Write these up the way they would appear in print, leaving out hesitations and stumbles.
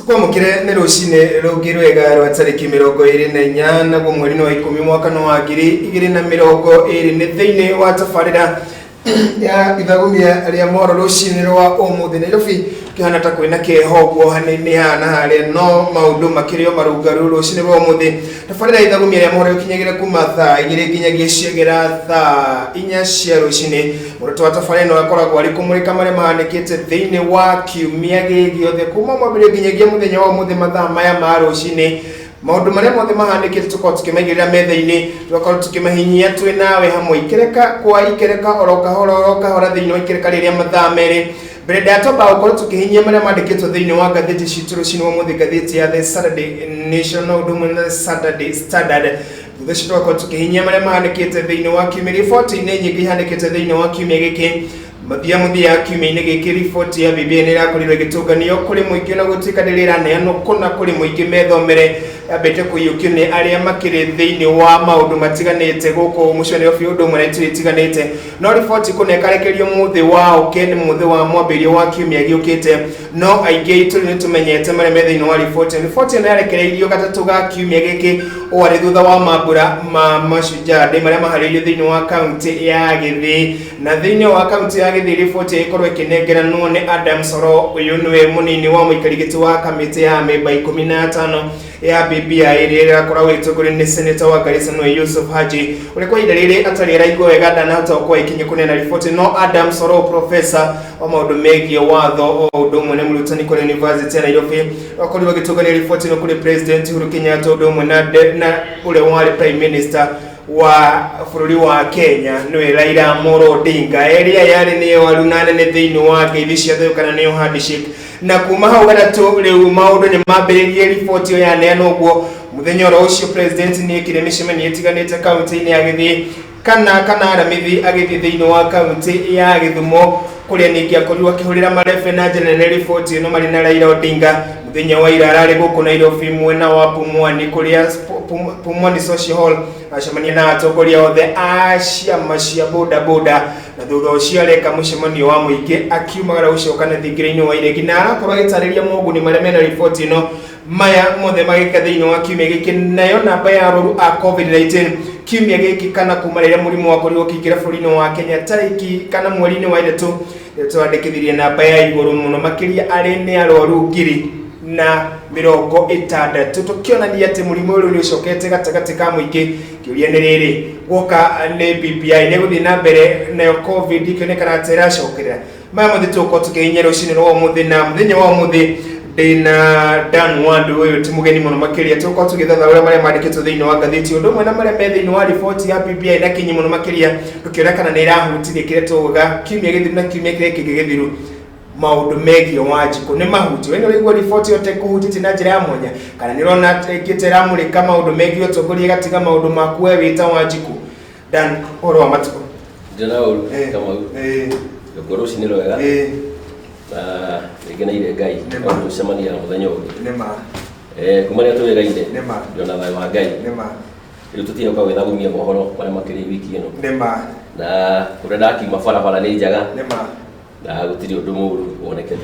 Tukwamukire ne rushine rugirwega rwa tariki 24 gwo mweri wa 10 mwaka wa 2020 thiini wa tafarira ya Ithagumia aria Mohoro rushine rwa umuthi Nairobi kihana ta kwina kehogwo hanini hana hare no maundu makirio marugaru rushine rwa umuthi tafarira Ithagumia aria Mohoro kinyagire kuma thaa 2 nginyagia ciagera thaa 4 cia rushine muruto wa tafarira no akoragwo ari kumurika mare mahanikite thiini wa kiumia giothe kuma mwambire nginyagia muthenya wa umuthi mathaa maya ma rushine maundu maria mothe mahanikite tuko tukimagirira metha-ini tugakorwo tukimahinyia twi nawe hamwe ikereka kwa ikereka oroka hora thiini wa ikereka riria mathaa meri mbere ndatomba gukorwo tukihinyia maria mandikitwo thiini wa ngatheti citu rucini wa muthi ngatheti ya The Saturday National Dominant Saturday Standard thutha citu tugakorwo tukihinyia maria mahanikite thiini wa kiumia riboti-ini nyingi ihanikite thiini wa kiumia giki muthia kiumia-ini giki riboti ya BBI ni irakorirwo igitunganio kuri muingi na gutuika ndiriraneo kuna kuri muingi methomere abete kuyukio ni aria makiri thiini wa maundu matiganite guku muconi wa fiudu mwe itiganite no riboti kunekarekerio muthi wa ukeni muthi wa mwambirio wa kiumia giukite no aingi itu ni tumenyete mare metha-ini wa riboti ni yarekereirio gatatu ga kiumia giki wari thutha wa mambura ma mashujaa maria maharirio thiini wa kaunti ya Githii na thiini wa kaunti ya Githii riboti ikorwo ikinengeranwo ni Adam Soro uyu niwe munini wa muikarigiti wa kamiti ya memba 15 ya BBI iria irakorwo ituguri ni senator wa Garissa no Yusuf Haji uriko idarire atari raigwo wega ndanahota kwa ikinye kunena riboti no Adam Soro professor wa maundu megie watho undu mwe murutani kuri University ya Nairobi akorirwo gitugania riboti no kuri President Uhuru Kenyatta undu mwe na ule wari Prime Minister wa bururi wa Kenya niwe Raila Amolo Odinga eria yari niyo warunane ne thiini wa ngeithi cia thayũ kana niyo handshake na kuma hau gatatu riu maundu ni mambiririe riboti yo yaneanwo guo muthenya ro ucio president ni ekire micemeni itiganite kaunti-ini ya Githii kana aramithi agithii thiini wa kaunti ya Githumo kuria ningi akorirwo akihurira marebe na njira nene riboti ino mari na Raila Odinga muthenya wa ira arari guku Nairobi mwena wa Pumwani kuria Pumwani Social Hall acemania na atongoria othe aciama cia boda na thutha ucio areka mucemanio wa muingi akiumagara ucokana thingira-ini wa iregi na arakorwo agitariria moguni maria mena riboti ino maya mothe magika thiini wa kiumia giki nayo namba ya aroru a COVID-19 kiumia giki kana kuma riria murimu wakorirwo ukiingira bururi-ini wa Kenya tariki kana mweri-ini wa 3 twandikithirie namba ya iguru muno makiria ari ni aroru ngiri na 60 tukionania ati murimu uyu ni ucokete gatagati ka muingi kiuria ni riri guka ni BBI ni guthii na mbere nayo COVID ikionekana ati iracokerera maya mothe tuko tukihinyia rucini rwa umuthi na muthenya wa umuthi dina Dan Wandu uyu ti mugeni muno makiria tuko tugithathaura maria mandikitwo thiini wa ngatheti undu mwe na maria me thiini wa riboti ya BBI na kinyi muno makiria tukionekana ni irahutirie kire tuga kiumia githiru na kiumia kire kigithiru maundu megie Wanjiku ni mahuti wene urigwo riboti yote kuhutiti na njira ya mwanya kana nirona ikitera muri kama maundu megie utongoria gatiga maundu maku we wita Wanjiku Dan oro wa matuko ndina uru kama goro ciniro wega na igeneire Ngai tucemania na muthenya uyu nema kumania tuwegaine nema ndona thai wa Ngai nema riu tutire kwa Ithagumia mohoro maria makiri wiki ino nema na kurenda akiuma barabara ni njaga nema na gutiri undu muru wonekete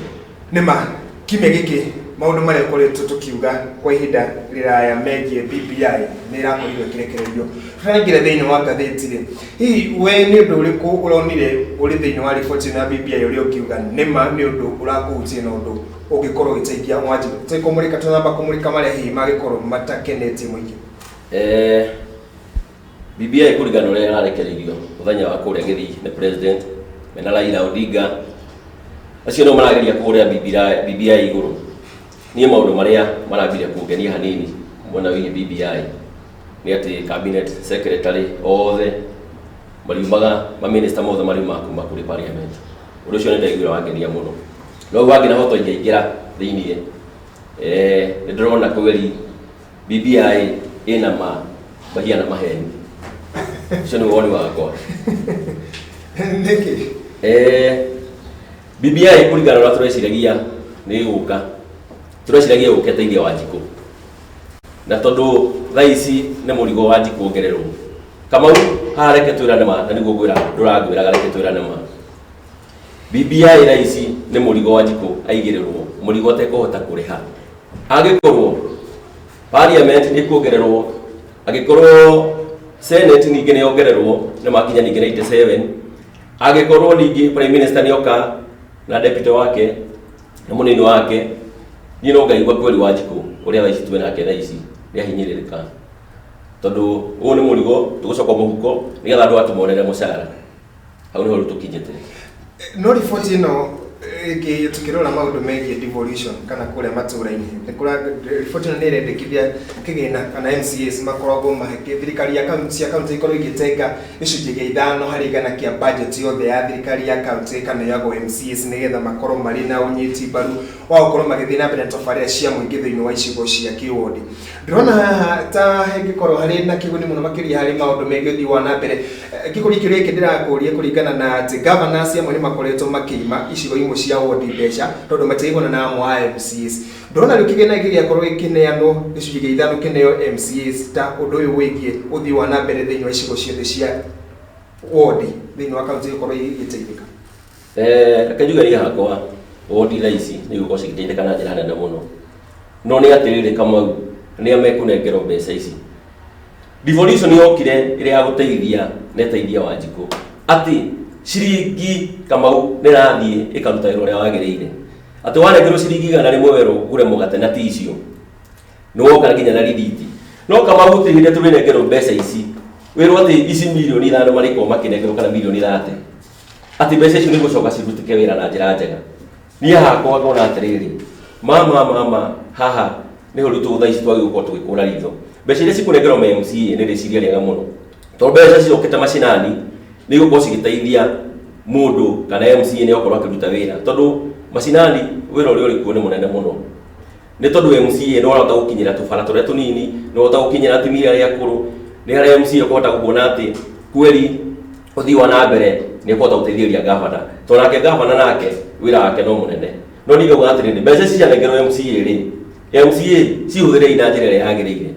nema kiumia giki maundu maria koretwo tukiuga kwa ihinda riraya megie BBI ni irakorirwo kirekererio turangira thiini wa ngatheti ri hihi we ni undu uriku uronire uri thiini wa riboti na BBI uri ukiuga nema ni undu urakuhutia na undu ungikorwo giteithia Wanjiku tikumurika tunamba kumurika maria hihi magikorwo matakenetie muingi BBI kurigana uria irarekereirio muthenya wa kuria Githii ni president mena Raila Odinga acio no marageria kuria BBI iguru ni maundu maria marambire kungenia hanini mwena wi BBI ni ati cabinet secretary othe mariumaga ma minister mothe mariuma kuma kuri parliament undu ucio ni ndaiguira wangenia muno no wangina hoto ingira thiini ni ndrona kweli BBI ina bahia na maheni ucio ni woni wakwa niki BBI kurigana na tureciragia ni guka tureciragia guketeithia Wanjiku na tondu thaici ni murigo Wanjiku ongererwo kama hareke twirane ma na niguo gwira nduragwira gareke twirane ma BBI thaici ni murigo Wanjiku aigirirwo murigo te kuhota kuriha agikorwo parliament ni kuongererwo agikorwo senate ningi ni ongererwo ni makinya ningi 97 agikorwo ningi prime minister ni oka na deputy wake na munini wake ni no ngaigwa kweli Wanjiku uria thaici twe nake thaici ni ahinyiririka tondu u ni murigo tugucoka muhuko ni getha andu atumonere mucara hau ni ho tukinyite no report ino tukirora maundu megie devolution kana kuria matura-ini nikura report ino ni irendekithia kigina kana MCAs makoragwo maheke thirikari ya county ikorwo igitenga icunjĩ gĩa 5 harĩ igana kia budget yothe ya thirikari ya county kana yago MCAs nigetha makorwo mari na unyiti mbaru wa gukorwo magithii na mbere tabarĩra cia mũingĩ thĩinĩ wa icigo cia kĩwodi. Ndĩrona haha ta hengĩkorwo harĩ na kĩguni mũno makĩria harĩ maũndũ megie ũthii wa na mbere. Gĩkũri kĩrĩa gĩkĩ ndĩrakũria kũringana na atĩ governors amwe nĩ makoretwo makĩima icigo imwe cia wodi mbeca tondũ matigona na amwe a MCAs. Ndĩrona rĩu kĩgĩna gĩkĩ gĩakorwo gĩkĩneanwo gĩcunjĩ gĩa 5 kĩneo MCAs ta ũndũ ũyũ wĩgiĩ ũthii wa na mbere thĩinĩ wa icigo ciothe cia wodi thĩinĩ wa kaunti gũkorwo igĩteithĩka. Kanjugaria hakwa wodi thaici nĩ gũkorwo cigĩteithĩka na njĩra nene mũno no nĩ atĩrĩrĩ Kamau nĩ mekunengerwo mbeca ici. Devolution yokire ĩrĩa ya gũteithia neteithia Wanjiku atĩ ciringi Kamau nĩ rathiĩ ĩkaruta wĩra ũrĩa wagĩrĩire atĩ wanengerwo ciringi 100 werwo ũgũre mũgate na ti icio nĩ woka nginya na rithiti no Kamau gũtirĩ hĩndĩ tũrĩnengerwo mbeca ici wĩrwo atĩ ici mirioni 5 marĩkorwo makĩnengerwo kana mirioni 30 atĩ mbeca icio nĩ gũcoka cirutĩke wĩra na njĩra njega. Niĩ hakwa ngona atĩrĩrĩ mama haha nĩ ho rĩu tũthaici twagĩrĩirwo gũkorwo tũgĩkũra ritho. Mbeca iria cikũnengerwo ma MCA nĩ rĩciria rĩega mũno tondũ mbeca cicokete macinani nĩ igũkorwo cigĩteithia mũndũ kana MCA nĩ okorwo akĩruta wĩra tondũ macinani wĩra ũrĩa ũrĩ kuo nĩ mũnene mũno nĩ tondũ MCA nĩ wahota gũkinyĩra tũbara tũrĩa tũnini nĩ wahota gũkinyĩra atumia arĩa akũrũ nĩ harĩa MCA ũkũhota kuona atĩ kweli ũthii wa na mbere nĩ ũkũhota gũteithĩrĩria gavana tondũ nake gavana nake wĩra wake no mũnene no nĩ gũkorwo atĩrĩrĩ mbeca cianengerwo MCA rĩ MCA cihũthĩre na njĩra ĩrĩa yagĩrĩire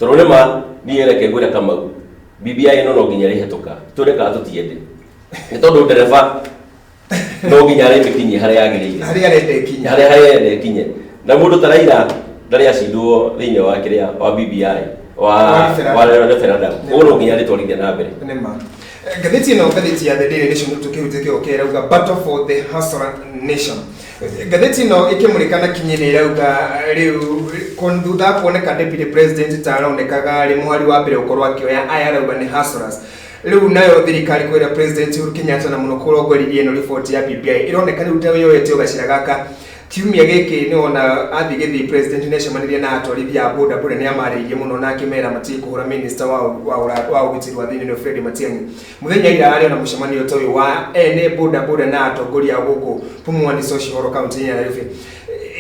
tondũ nĩ ma niĩ reke ngwĩre Kamau BBI ĩno no nginya rĩhetũka tũreka tũtiende nĩ tondũ ndereba no nginya arĩmĩkinyie harĩa yagĩrĩire harĩa arenda ikinye na mũndũ ta Raila ndarĩ acindwo thĩinĩ wa kĩrĩa wa BBI wa referendum ũguo no nginya rĩtwarithie na mbere. Ngathĩti ĩno ngathĩti ya The Daily Nation tũkĩhutia kĩo kĩrauga battle for the hustler nation. Ngathĩti ĩno ĩkĩmũrĩkana kinyĩrĩ irauga rĩu thutha kuoneka deputy president ta aronekaga rĩ mũhari wa mbere ũkorwo akĩoya aya arauga nĩ hustlers. Rĩu nayo thirikari kwĩra president Uhuru Kenyatta na mũno kũrongoririe ĩno report ya BBI ĩroneka rĩu ta yoyete ũgacira gaka kiumia gĩkĩ nĩ ona athi gĩthi president nĩ acemanirie na atwarithia a boda boda nĩ amarĩirie mũno na akĩmera matige kũhũra minister wa ũgitĩri wa thĩinĩ Fred Matiang'i. Mũthenya ira arĩ na mũcemanio ta ũyũ wa ene boda boda na atongoria gũkũ Pumwani Social County ya Nairobi.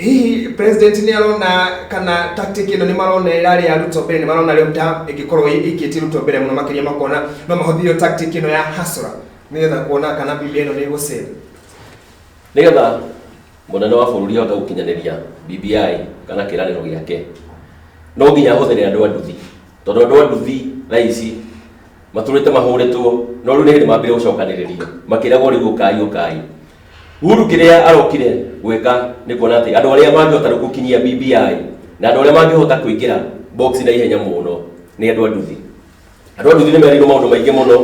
Hihi president nĩ arona kana tactic ĩno nĩ marona ĩrarĩ ya ruto mbere nĩ marona rĩu ta ĩngĩkorwo ĩkĩtie ruto mbere mũno makĩria makona no mahũthĩre tactic ĩno ya hustler nĩgetha kuona kana BBI ĩno nĩ ĩgũcera nĩgetha mũnene wa bũrũri ahota gũkinyanĩria BBI kana kĩranĩro gĩake no nginya ahũthĩre andũ a nduthi tondũ andũ a nduthi thaa ici matũrĩte mahũrĩtwo no rĩu nĩ hĩndĩ mambĩre gũcokanĩrĩrio makĩragwo rĩu ũkai Uhuru kĩrĩa arokire gwĩka nĩ kuona atĩ andũ arĩa mangĩhota gũkinyia BBI na andũ arĩa mangĩhota kũingĩra box na ihenya mũno nĩ andũ a nduthi. Andũ a nduthi nĩ merirwo maũndũ maingĩ mũno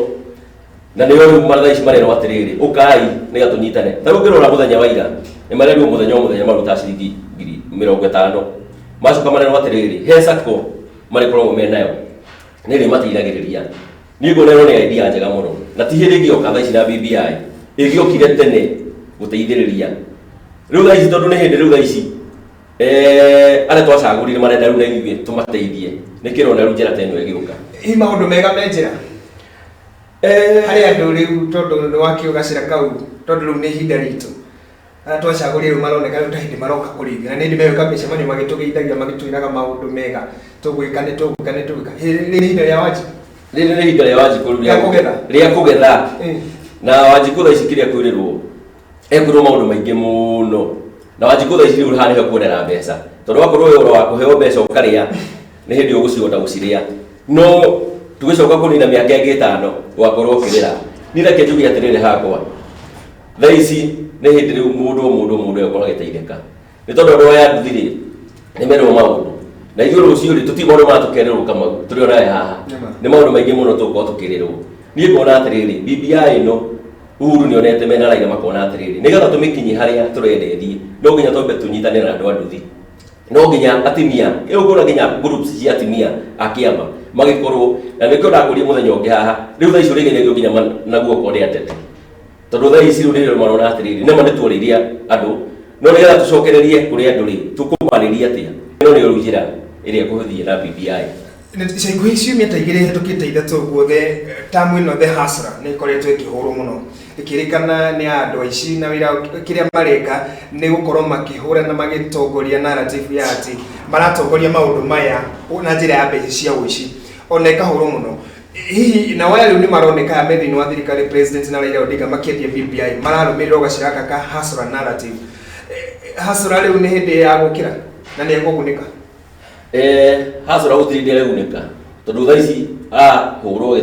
na nĩ rĩu martha ici marerwo atĩrĩrĩ ũkai nĩgetha tũnyitane. Ta rĩu ngĩrora mũthenya wa ira nĩ marerwo mũthenya maruta ciringi 50,000 macoka marerwo atĩrĩrĩ he sacco marĩkoragwo menayo nĩ rĩ mateithagĩrĩria. Niĩ ngona nĩ idea njega mũno na ti hĩndĩ ĩngĩoka thaa ici na BBI ĩgĩokire tene gũteithĩrĩria rĩu thaa ici tondũ nĩ hĩndĩ rĩu thaa ici arĩa twacagũrire marenda rĩu na ithuĩ tũmateithie nĩkĩrona rĩu njĩra ta ĩno ĩgĩũka. Hihi maũndũ mega me njĩra harĩ andũ rĩu tondũ nĩ wakĩũgacĩra kau tondũ rĩu nĩ ihinda ritũ twacagũrire rĩu maroneka rĩu ta hĩndĩ maroka kũrĩithia na nĩ hĩndĩ megũka mĩcemanio magĩtũgeithagia magĩtwĩraga maũndũ mega tũgwĩka nĩ tũgwĩka rĩrĩ ihinda rĩa Wanjiku rĩrĩ nĩ ihinda rĩa Wanjiku rĩa kũgetha na Wanjiku thaa ici kĩrĩa kwĩrĩrwo ekwĩrwo maũndũ maingĩ mũno na Wanjiku thaa ici rĩu haha nĩho kuonera mbeca tondũ wakorwo wĩ ũhoro wa kũheo mbeca ũkarĩa nĩ hĩndĩ ũgũcihota gũcirĩa no tũgĩcoka kũnina mĩaka ĩngĩ 5 ũgakorwo ũkĩrĩra. Niĩ reke njuge atĩrĩrĩ hakwa thaa ici nĩ hĩndĩ rĩu mũndũ ũgũkorwo agĩteithĩka nĩ tondũ andũ aya nduthi rĩ nĩ merwo maũndũ na ithuĩ rũciũ rĩ tũtirĩ maũndũ maratukererwo kama tũrĩ onawe haha nĩ maũndũ maingĩ mũno tũgũkorwo tũkĩrĩrwo niĩ ngona atĩrĩrĩ BBI ĩno Uhuru nĩ onete mena Raila makona atĩrĩrĩ nĩgetha tũmĩkinyie harĩa tũrenda ĩthiĩ no nginya twambe tũnyitanĩre na andũ a nduthi no nginya atimia ĩgũkorwo nginya groups cia atimia a kĩama magĩkorwo na nĩkĩo ndakũria mũthenya ũngĩ haha rĩu thaa ici ũrĩgererio nginya na guoko nĩ atete tondũ thaa ici rĩu marona atĩrĩrĩ nĩma nĩ tuorĩirie andũ no nĩgetha tũcokererie kũrĩ andũ rĩ tũkũmarĩria atĩa ĩno nĩyo njĩra ĩrĩa kũhũthia na BBI Icaigu ciumia ta igĩrĩ hetũkĩte ithatũ guothe tamu ĩno the hustler nĩ ĩkoretwo ĩkĩhũrwo mũno ĩkĩrĩkana nĩ andũ aici na wĩra kĩrĩa mareka nĩ gũkorwo makĩhũra na magĩtongoria narrative ya atĩ maratongoria maũndũ maya na njĩra ya mbeca cia ũici ona ĩkahũrwo mũno hihi na waya rĩu nĩ maroneka me thĩinĩ wa thirikari president na Raila Odinga makĩendia BBI mararũmĩrĩra gacĩraka ka hustler narrative hustler rĩu nĩ hĩndĩ ya gũkĩra na nĩ ekũgunĩka hustler gũtirĩ ndĩ aregunĩka tondũ thaa ici hũrwo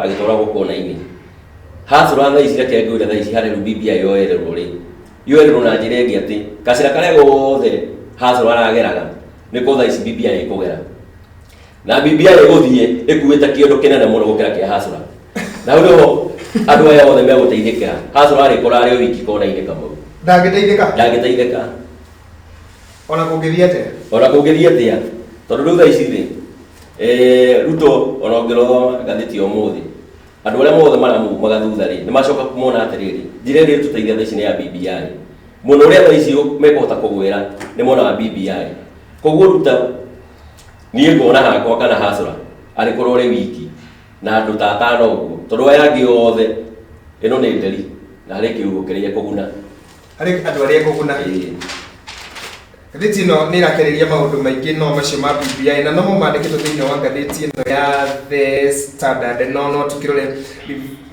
agĩtwara gũkona-inĩ hustler thaa ici reke ngwĩre thaa ici harĩa rĩu BBI yoererwo rĩ yoererwo na njĩra ĩngĩ atĩ gacĩra karĩa gothe hustler arageraga nĩko thaa ici BBI ĩkũgera na BBI ĩgũthiĩ ĩkuĩte kĩondo kĩnene mũno gũkĩra kĩa hustler na rĩu andũ aya othe megũteithĩka hustler arĩkora arĩ wiki kona-inĩ kamwe ndangĩteithĩka ona kũngĩthiĩ atĩa tondũ rĩu thaa ici rĩ Ruto ona ũngĩrora ngathĩti ũmũthĩ andũ arĩa mothe maramumaga thutha rĩ nĩ macoka kumona atĩrĩrĩ njĩra ĩrĩa ĩtũteithia thaa ici nĩ ya BBI mũno ũrĩa thaa ici mekũhota kũgwĩra nĩ mwena wa BBI koguo Ruto niĩ ngona hakwa kana hustler arĩkorwo ũrĩ wiki na andũ ta atano ũguo tondũ aya angĩ othe ĩno nĩ nderi na harĩ kĩhugo kĩrĩa kũguna harĩ andũ arĩa kũguna ngathĩti ĩno nĩ ĩrakĩrĩria maũndũ maingĩ no macio ma BBI na no mandĩkĩtwo thĩinĩ wa ngathĩti ĩno ya The Standard no tũkĩrore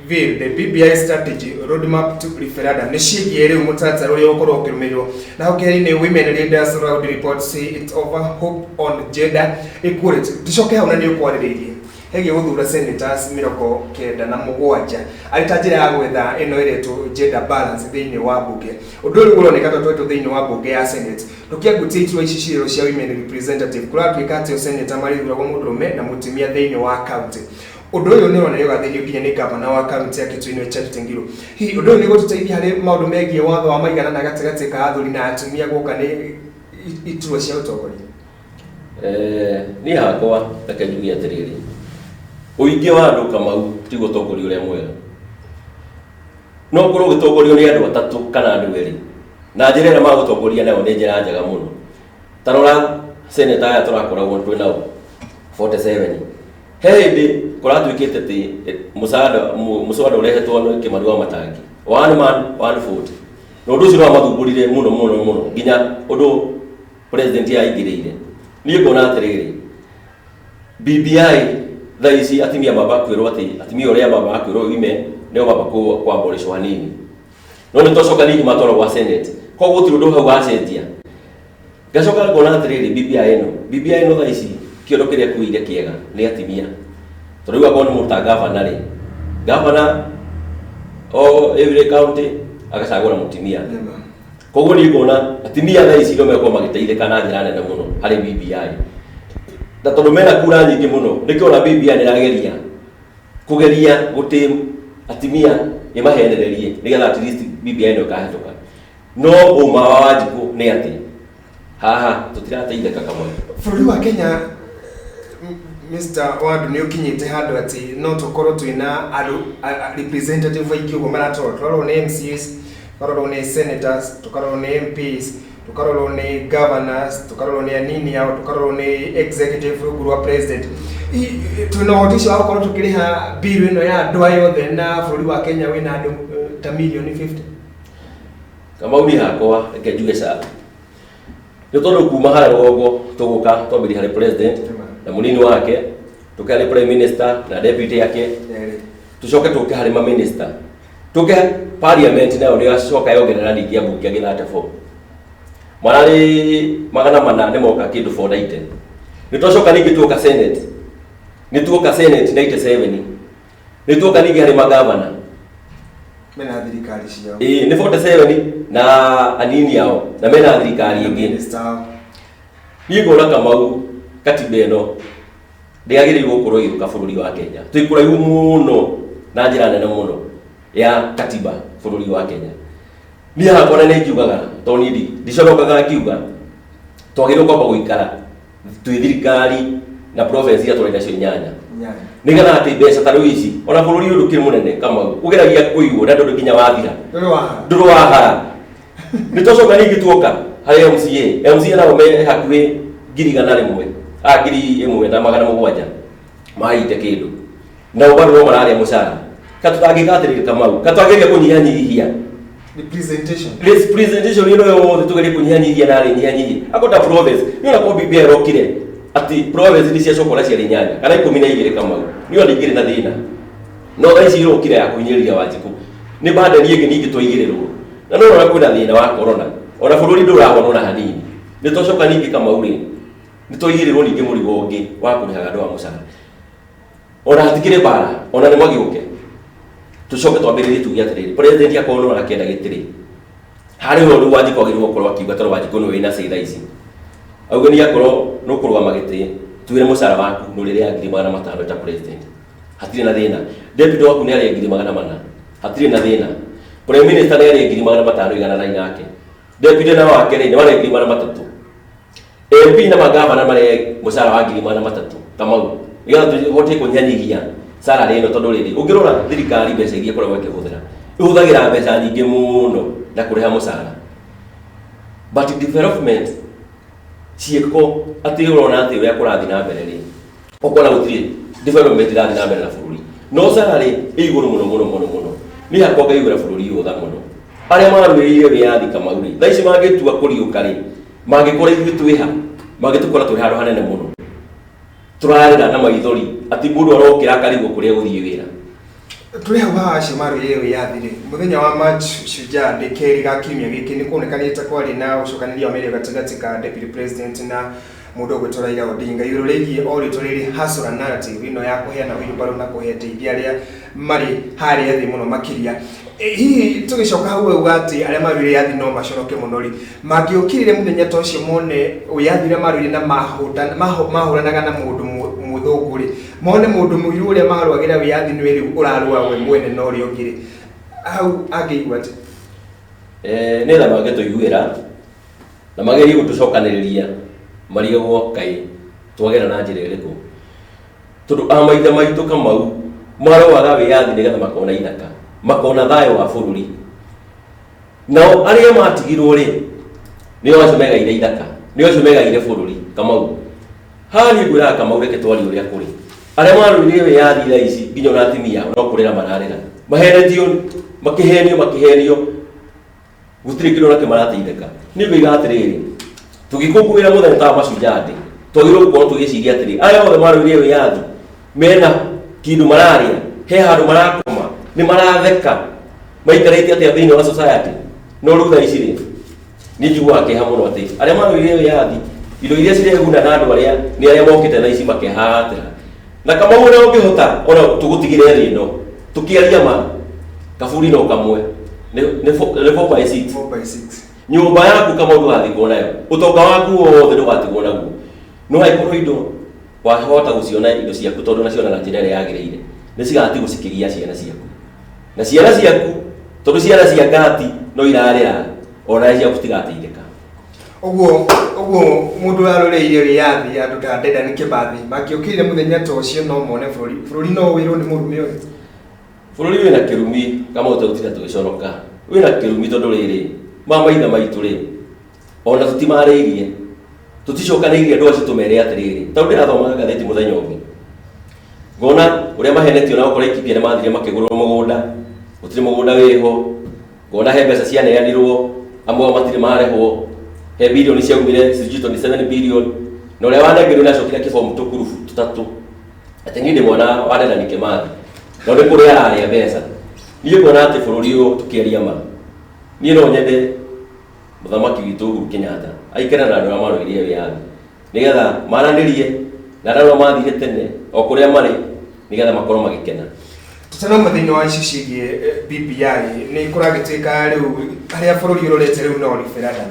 the BBI strategy roadmap to referendum nĩ ciĩgiĩ rĩu mũtaratara ũrĩa ũkorwo ũkĩrũmĩrĩrwo na hau kĩrĩa-inĩ women leaders round report say it over hope on gender equality tũcoke hau na nĩ ũkwarĩrĩirie hegie gũthura senators 97 arĩ ta njĩra ya gwetha ĩno ĩretwo gender balance thĩinĩ wa mbunge ũndũ ũyũ ũroneka twetwo thĩinĩ wa mbunge ya senate tũkĩangutia iturwa ici ciĩrwo cia women representative kũratuĩka atĩ senator marĩthuragwo mũndũrũme na mũtumia thĩinĩ wa county ũndũ ũyũ nĩ ũroneka gathĩrio nginya nĩ gavana wa county ya Kitui Charity Ngilu hihi ũndũ ũyũ nĩ gũtũteithia harĩ maũndũ megiĩ watho wa maigana na gatagatĩ ka athuri na atumia gũka nĩ iturwa cia ũtongoria niĩ hakwa reke njuge atĩrĩrĩ ũingĩ wa andũ Kamau ti gũtongoria ũrĩa mwega no ũkorwo ũgĩtongorio nĩ andũ atatũ kana andũ erĩ na njĩra ĩrĩa magũtongoria nayo nĩ njĩra njega mũno ta rora senator aya tũrakoragwo twĩ nao 47 he hĩndĩ kũratuĩkĩte atĩ mũcwada ũrehetwo nĩ Kĩmaru wa Matangi one man one vote na ũndũ ũcio no mathumbũrire mũno nginya ũndũ president aingĩrĩire niĩ ngona atĩrĩrĩ BBI thaa ici atimia mamba kwĩrwo atĩ atimia ũrĩa mamba kwĩrwo women nĩo mamba kwamboreshwo hanini no nĩ twacoka ningĩ matwarwo gwa senate koguo gũtirĩ ũndũ hau wacenjia ngacoka ngona atĩrĩrĩ BBI ĩno thaa ici kĩondo kĩrĩa kuire kĩega nĩ atimia tondũ rĩu akorwo nĩ mũruta gavana rĩ gavana o every county agacagũra mũtumia koguo nĩ ngona atimia thaa ici nĩo megũkorwo magĩteithĩka na njĩra nene mũno harĩ BBI na tondũ mena kura nyingĩ mũno nĩkĩona BBI nĩrageria kũgeria gũtĩ atimia ĩmahenererie nĩgetha at least BBI ĩno ĩkahĩtũka no ũma wa Wanjikũ nĩ atĩ haha tũtirateithĩka kamwe bũrũri wa Kenya Mr. Wandu nĩ ũkinyĩte handũ atĩ no tũkorwo twĩna andũ representative aingĩ ũguo maratorwo tũkarorwo nĩ MCAs tũkarorwo nĩ senators tũkarorwo nĩ MPs tũkarorwo nĩ governors tũkarorwo nĩ anini ao tũkarorwo nĩ executive rungu rwa president twĩna ũhoti ũcio wa gũkorwo tũkĩrĩha bill ĩno ya andũ aya othe na bũrũri wa Kenya wĩna andũ ta milioni 50 Kamau ni hakwa reke njuge sawa nĩ tondũ kuma harĩa rũgongo tũgũka twambĩrĩria harĩ president na mũnini wake tũke harĩ prime minister na deputy yake tucoke tũke harĩ ma minister tũke parliament nayo nĩ yacoka yongerera ningĩ ambunge angĩ 34 mararĩ magana mana nĩ moka kĩndũ 490 nĩ twacoka ningĩ tuoka senate nĩ tuoka senate 97 nĩ tuoka ningĩ harĩ magavana mena thirikari ciao nĩ 47 na anini yao na mena thirikari ĩngĩ Niĩ ngona Kamau katiba ĩno ndĩagĩrĩirwo gũkorwo ĩgĩũka bũrũri wa Kenya. Twĩ kũraihu mũno na njĩra nene mũno ya katiba bũrũri wa Kenya. Niĩ hakwa nĩ ngiugaga to niĩ ndiconokaga ngiuga twagĩrĩirwo kwamba gũikara twĩ thirikari na province iria tũrĩ nacio 8 nĩgetha atĩ mbeca ta rĩu ici ona bũrũri ũyũ ndũkĩrĩ mũnene Kamau ũgeragia kũiywo na ndũrĩ nginya wathira ndũrĩ wahara nĩtũcoka ningĩ tuoka harĩ MCA nao me hakuhĩ 1,700 maite kĩndũ nao bado no mararĩa mũcara katũtangĩgatĩrĩria Kamau katwagĩrĩria kũnyihanyihia representation ĩno yothe tũgerie kũnyihanyihia na nyihanyihia akota province nĩ ona kwa BBI rokire ati province nĩ ciacokora ciarĩ 8 kana 12 Kamau nĩ ona ingĩrĩ na thĩna no thaa ici irokire ya kũhinyĩrĩria Wanjiku nĩ bada niĩ ningĩ twaigĩrĩrwo na no ona kwĩna thĩna wa corona ona bũrũri ndũrahona ona hanini nĩ tũcoka ningĩ Kamau rĩ nĩ twaigĩrĩrwo ningĩ mũrigo ũngĩ wa kũrĩhaga andũ a mũcara ona hatikĩrĩ bara ona nĩ magĩũke tũcoke twambĩrĩrie tuge atĩrĩrĩ president akorwo no akĩenda gĩtĩrĩ harĩ ũndũ Wanjiku agĩrĩirwo gũkorwo akiuga tondũ Wanjiku nĩ wĩna seitha ici auge nĩ akorwo no kũrũgama gĩtĩ tuĩre mũcara waku no rĩrĩa 500 ta president hatirĩ na thĩna deputy waku nĩ arĩ 400 hatirĩ na thĩna prime minister nĩ arĩ 500 igana nake deputy na wake nĩ marĩ 300 MP na magavana marĩ mũcara wa 300 Kamau nĩgetha tũhote kũnyihanyihia salary ĩno tondũ rĩrĩ ũngĩrora thirikari mbeca iria ĩkoragwo ĩkĩhũthĩra ĩhũthagĩra mbeca nyingĩ mũno na kũrĩha mũcara but development ciĩko atĩ ũrona atĩ ũrĩa kũrathiĩ na mbere rĩ ũkona gũtirĩ development ĩrathiĩ na mbere na bũrũri no salary ĩ igũrũ mũno nĩ hakwa ngaigũra bũrũri ũyũ tha mũno arĩa marũĩrĩire wĩyathi Kamau rĩ thaa ici mangĩtua kũriũka rĩ mangĩkora ithuĩ twĩha mangĩtũkora twĩ handũ hanene mũno tũrarĩra na maithori atĩ mũndũ arokĩra akarigwo kũrĩa gũthiĩ wĩra tũrĩ hau haha acio marũĩrĩire wĩyathi rĩ mũthenya wa March Shujaa ndĩkerĩ ga kiumia gĩkĩ nĩ kuonekanĩte kwarĩ na ũcokanĩria wa mĩario gatagatĩ ka deputy president na mũndũ ũgwĩtwo Raila Odinga igũrũ rĩgiĩ o rĩtwa rĩrĩ hustler narrative ĩno ya kũheana wheelbarrow na kũhe ateithia arĩa marĩ harĩa thĩ mũno makĩria hihi tũgĩcoka hau uga atĩ arĩa marũĩrĩire wĩyathi no macoroke mũno rĩ mangĩũkĩrire mũthenya ta ũcio mone wĩyathi ũrĩa marũĩrĩire na mahũranaga na mũndũ mũthũngũ rĩ mone mũndũ mũirũ ũrĩa marũagĩra wĩyathi nĩ rĩu ũrarũa we mwene na ũrĩa ũngĩ rĩ hau angĩigua atĩ nĩ tha mangĩtũiguĩra na magerie gũtũcokanĩrĩria marigagwo kaĩ twagera na njĩra ĩrĩkũ tondũ maithe maitũ Kamau marũaga wĩyathi nĩgetha makona ithaka makona thayũ wa bũrũri nao arĩa matigirwo rĩ nĩo acio megaire ithaka nĩo acio megaire bũrũri Kamau harĩ ngwĩraga Kamau reke twarie ũrĩa kũrĩ arĩa marũĩrĩire wĩyathi thaa ici nginya ona atimia no kũrĩra mararĩra mahenetio makĩhenio gũtirĩ kĩndũ nakĩ marateithĩka nĩ ngũiga atĩrĩrĩ tũgĩkũngũĩra mũthenya ta Mashujaa Day twagĩrĩirwo gũkorwo tũgĩciria atĩrĩrĩ arĩa othe marũĩrĩire wĩyathi mena kĩndũ mararĩa he handũ marakoma nĩ maratheka maikarĩte atĩa thĩinĩ wa society no rĩu thaa ici rĩ nĩ njiguaga kĩeha mũno atĩ arĩa marũĩrĩire wĩyathi indo iria cireguna na andũ arĩa nĩ arĩa mokĩte thaa ici makehatĩra na Kamau ũrĩa ũngĩhota ona tũgũtigĩre thĩ ĩno tũkĩaria ma kaburi no kamwe nĩ 4x6 nyũmba yaku Kamau ndũgathikwo nayo ũtonga waku wothe ndũgatigwo naguo no haikorwo indo wahota gũciona indo ciaku tondũ naciona na njĩra ĩrĩa yagĩrĩire nĩ cigatigwo cikĩgia ciana ciaku na ciana ciaku tondũ ciana cia ngati no irarĩra ona ciaku citigateithĩka ũguo mũndũ arũĩrĩire wĩyathi andũ ta Dedan Kimathi makĩũkĩire mũthenya ta ũcio no mone bũrũri no wĩrwo nĩ mũrũme ũyũ bũrũri wĩna kĩrumi Kamau tũgũtinda tũgĩconoka wĩna kĩrumi tondũ rĩrĩ maithe maitũ rĩ ona tũtimarĩirie tũticokanĩirie andũ acio tũmere atĩrĩrĩ tondũ ndĩrathomaga ngathĩti mũthenya ũngĩ ngona ũrĩa mahenetio na gũkorwo ikipia nĩ mathire makĩgũrwo mũgũnda gũtirĩ mũgũnda wĩho ngona he mbeca cianeanirwo amwe matirĩ marehwo he bilioni ciaumire sijui ni 7 billion na ũrĩa wanengerwo nĩ acokire kĩbomu tũkurubu tũtatũ atĩ niĩ ndĩ mwana wa Dedan Kimathi na nĩ kũrĩa ararĩa mbeca niĩ ngona atĩ bũrũri ũyũ tũkĩaria ma niĩ no nyende mũthamaki witũ Uhuru Kenyatta aikare na andũ arĩa marũĩrĩire wĩyathi nĩgetha maranĩrie na arĩa mathire tene o kũrĩa marĩ nĩgetha makorwo magĩkena tũtanoma thĩinĩ wa ici ciĩgiĩ BBI nĩ kũragĩtuĩka rĩu harĩa bũrũri ũrorete rĩu no referendum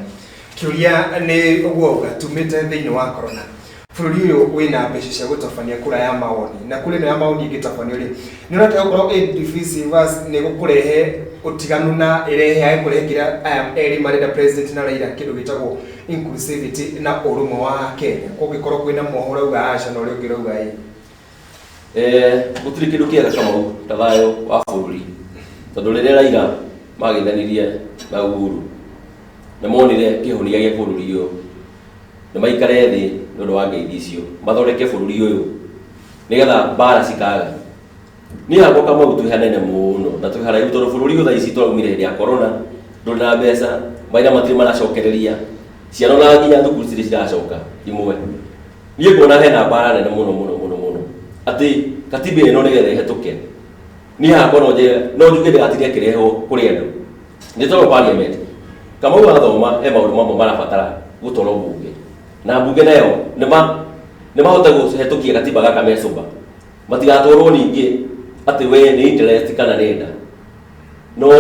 kiuria ni uguoga tumite thiini wa corona bururi uyu wina mbeca cia gutabania kura ya maoni na kuri ya maoni igitabanio ri ni urata gukorwo divisive ni gukurehe utiganu na irehe ai kurekira eri marenda president na Raila kindu gitagwo inclusivity na urumwe wa Kenya kugikorwo kwina Mohoro uga aca no ri ungirauga gutiri kindu kiega kama thayo wa bururi tondu riria Raila magithanirie na Uhuru na monire kihonia gia bururi uyu na maikare thi nundu wa ngeithi icio mathondeke bururi uyu nigetha bara cikaga ni hako kama gutu hanene muno na tuhara yuto bururi uyu thaici twaumire ya corona nduri na mbeca maira matiri maracokereria ciano na nginya thukuru ciri ciracoka imwe nie kuona hena bara nene muno ati katiba ino nigetha ihetuke ni hako no njuge ndigatirie kireho kuri andu ni toro parliament kama wathoma he maundu mamwe marabatara gutoro bunge na bunge nayo nĩ mahota guhetũkia katiba gaka mecuba matigatwarwo ningĩ ati we ni interest kana nenda no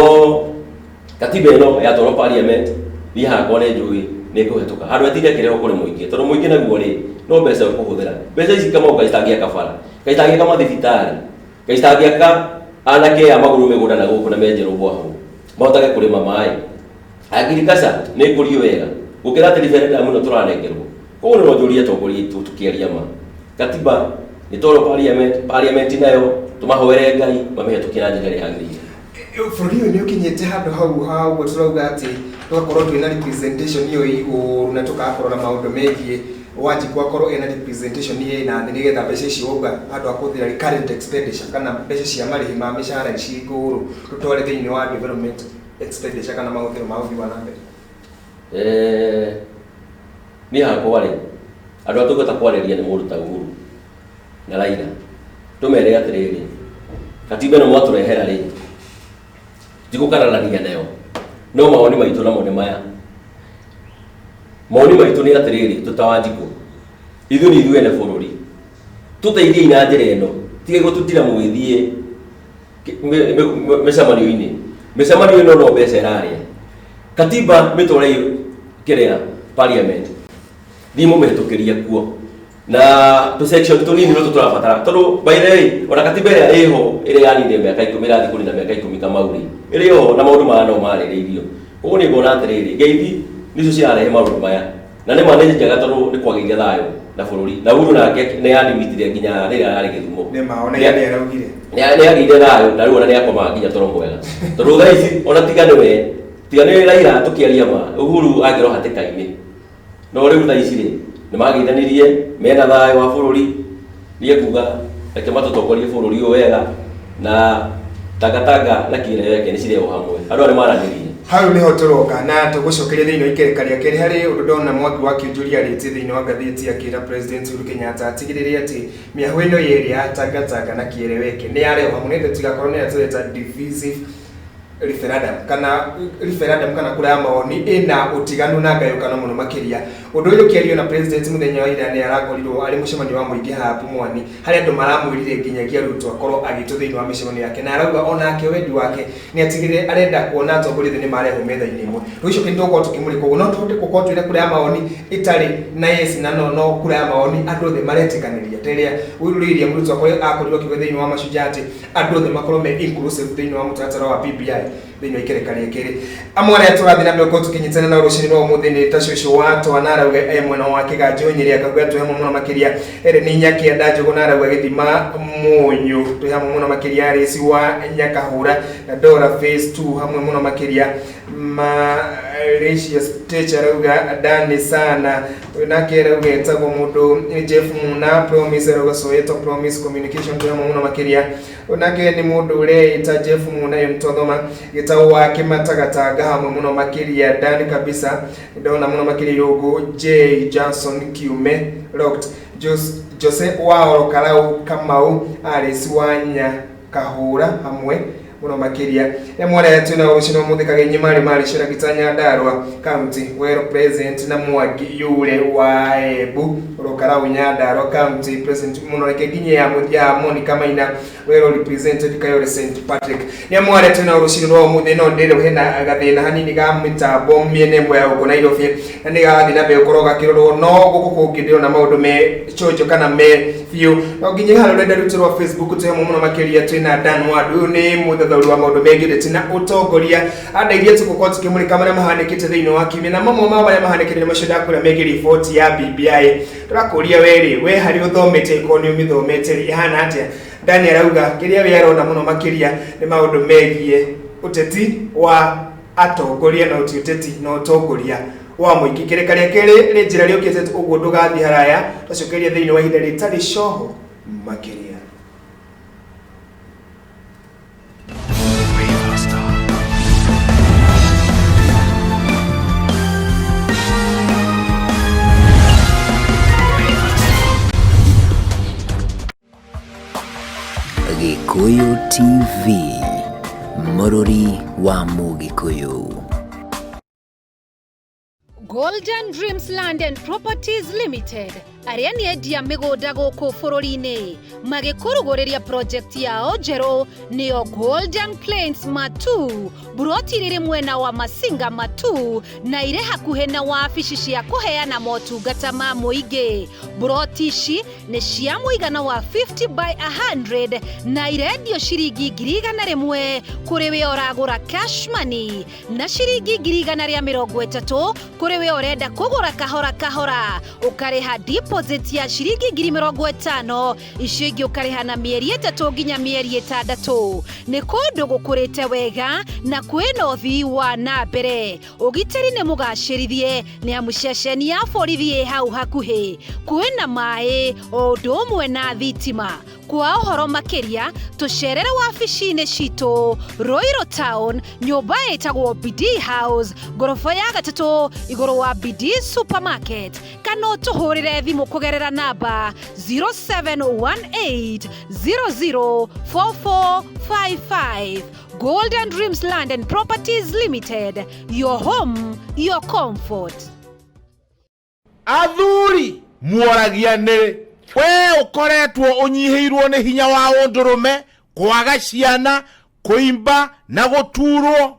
katiba ĩno yatwarwo parliament ni hakwa nĩ njũĩ nĩ kũhetũka handũ etire kĩrĩho kũrĩ mũingĩ tondũ mũingĩ naguo rĩ no mbeca ũkũhũthĩra mbeca ici kama ũgacitangia kabara gacitangia kama thibitarĩ gacitangia ka anake a magũrũ mĩgũnda na gũkũ na menjerwo bwaho mahotage kũrĩma maĩ agriculture nĩ kũrio wega gũkĩra atĩ referendum ĩno tũranengerwo koguo no njũria atongoria aitũ tũkĩaria ma katiba nĩ toro parliament nayo tũmahoere Ngai mamĩhetũkie na njĩra ĩrĩa yagĩrĩire bururi uyu nĩ ũkinyĩte handũ hau ũguo tũrauga atĩ tũgakorwo twĩna representation ĩyo igũrũ na tũgakorwo na maũndũ megiĩ Wanjiku akorwo ena representation ĩna thĩ nĩgetha mbeca icio ũga handũ ha kũhũthĩra current expenditure kana mbeca cia marĩhi ma mĩcara ici igũrũ tũtware thĩinĩ wa development expenditure kana mahũthĩro ma ũthii wa na mbere ni hakwa ri andu atugota kwarĩria nĩ mũndũ ta Uhuru na Raila tumere atirĩrĩ katiba ĩno mwatũrehera rĩ tigukararania nayo no mawoni maitũ namo nĩ maya mawoni maitũ nĩ atirĩrĩ tutawanjiku ithuĩ nĩ ithuĩ ene bũrũri tũteithie na njĩra ĩno tige gũtutira mũgĩthiĩ mĩcemanio ĩno no mbeca ĩrarĩa katiba mĩtũre kĩrĩa parliament thimo mehtukiria kuo na to section tunini no tũtũrabatara tondũ by the way ona katiba ĩrĩa ĩho ĩrĩa yanire mĩaka 10 rathi kũrĩ na mĩaka 10 kama uri ĩrĩ ho na maũndũ ma no marĩrĩirio ũguo nĩ ngona atĩrĩrĩ ngeithi nicio ciarehe maũndũ maya na nĩ manage njega tondũ nĩ kwagĩire thayũ na bũrũri na Uhuru nake nĩ yanimitire nginya rĩrĩa arĩ Gĩthumo nĩ maona nĩ araugire nĩ agĩire thayũ na rĩu ona nĩ akoma nginya toro mwega tondũ thaa ici ona tigane Raila tũkĩaria ma Uhuru angĩro hatĩka-inĩ no rĩu thaa ici rĩ nĩ magĩithanirie mena thayũ wa bũrũri niĩ kuga reke matũtongorie bũrũri ũyũ wega na tangatanga na kĩrĩa yake nĩ cireo hamwe andũ arĩa maranĩrie hau niho tũroka na tũgũcokeria thĩinĩ wa ikereka rĩa kerĩ harĩ ũndũ ndona Mwangi wa Kĩũnjũria arĩtie thĩinĩ wa ngathĩti akĩra President Uhuru Kenyatta atigĩrĩre atĩ mĩahũ ĩno yerĩ ya tangatanga na kĩreweke nĩ yareo hamwe nĩ tigakorwo nĩ atũreta divisive referendum kana kura ya maoni ina utiganu na ngayũkano mũno makĩria ũndũ ũyũ kĩario na president mũthenya wa ira nĩ arakorirwo arĩ mũcemanio wa mũingĩ haha Pumwani harĩa andũ maramwĩrire nginyagia Ruto akorwo agĩtũ thĩinĩ wa mĩcemanio yake na arauga onake wendi wake nĩ atigĩrĩre arenda kuona atongoria thĩ nĩ marehwo metha-inĩ ĩmwe rũicio kĩndũ tũkorwo tũkĩmũrĩka ũguo no tũhote gũkorwo twĩna kura ya maoni ĩtarĩ na yes na no kura ya maoni andũ othe maretĩkanĩria rĩrĩa William Ruto akorirwo kiuga thĩinĩ wa Mashujaa atĩ andũ othe makorwo me inclusive thĩinĩ wa mũtaratara wa BBI thĩinĩ wa ikereka rĩa kerĩ amwe arĩa tũrathiĩ na mbere tũkinyitana na rũciinĩ rwa ũmũthĩ nĩ ta cũcũ wa twana arauga mwena wa Kĩganjũ Nyĩrĩ akauga twĩ hamwe mũno makĩria nĩ Nyakĩenda Njũgũ na arauga Gĩthima Mũnyũ twĩ hamwe mũno makĩria Rĩci wa Nyakahũra na Dora phase 2 hamwe mũno makĩria Malaysia stage arauga Dani sana nake arauga etagwo mũndũ Jeff Muna Promise arauga Soweto Promise Communication twĩ hamwe mũno makĩria nake nĩ mũndũ ũrĩa Jeff Muna Mtothoma gĩtao wake Matagatanga hamwe mũno makĩria Dani kabisa ndona mũno makĩria Yogo J Johnson Kiume Locked Jose Wao Karau Kamau Alice wa Nyakahũra hamwe muno makiria emwara tuna ushino muthikaga nyimari mari shiragita Nyandarua county where president na mwaki yule wa Embu rokara Nyandarua county president muno rekeginye ya Monica Maina where represented Kayole St Patrick emwara tuna ushino wa muthe no ndere hena agathina hanini ga mitambo miene mwe ya ukona irofie na niga thina be ukoroga kiroro no gukukungithio na maundu me chocho kana me fiu no ginye halo renda rutirwa Facebook temo muno makiria twina Dan Wadu ni muthathauri wa maundu megirite na utongoria andairie tukukoti kimurika maria mahanikite thiini wa kimi na mamwe ma maria mahanikire mashoda kura megiri report ya BBI turakuria we hari uthomete ikoni umithomete ihana atia Daniel auga kiria we arona muno makiria ni maundu megie uteti wa atongoria na uteti na utongoria wa muingi kirekaria kiri ni njira riokete uguo ndugathi haraya tucokerie thiini wa ihinda ritari coho makiria Gikuyu TV, Morori wa Mugikuyu. Golden Dreams Land and Properties Limited aria ni endia migoda guku bururi-ini magikurugureria project yao njeru niyo Golden Plains Matu buroti riri mwena wa Masinga Matu na ire hakuhe na wabici cia kuheana motungata ma muingi. Buroti ici ni cia muigana wa 50 by 100 na irendio ciringi 100,000 kuri we oragura cash money na ciringi 130 kuri we orenda kugura kahora kahora ukariha deposit ya ciringi 50,000 icio ingi ukariha na mieri 3 nginya mieri 6. ni kundu gukurite wega na kwina uthii wa na mbere. Ugitiri ni mugacirithie ni amuceceni ya borithi hau hakuhi kwina mai o ndomwe na thitima. Kwa uhoro makiria tucerere wabici-ini citu Roiro Town nyumba itagwo BD House gorofa ya 3 iguru wa BD Supermarket kana tuhurire thimu kugerera namba 0718004455. Golden Dreams Land and Properties Limited, your home, your comfort. Athuri muoragiane we ukoretwo unyihiirwo ni hinya wa undurume kwaga ciana kuimba na guturwo.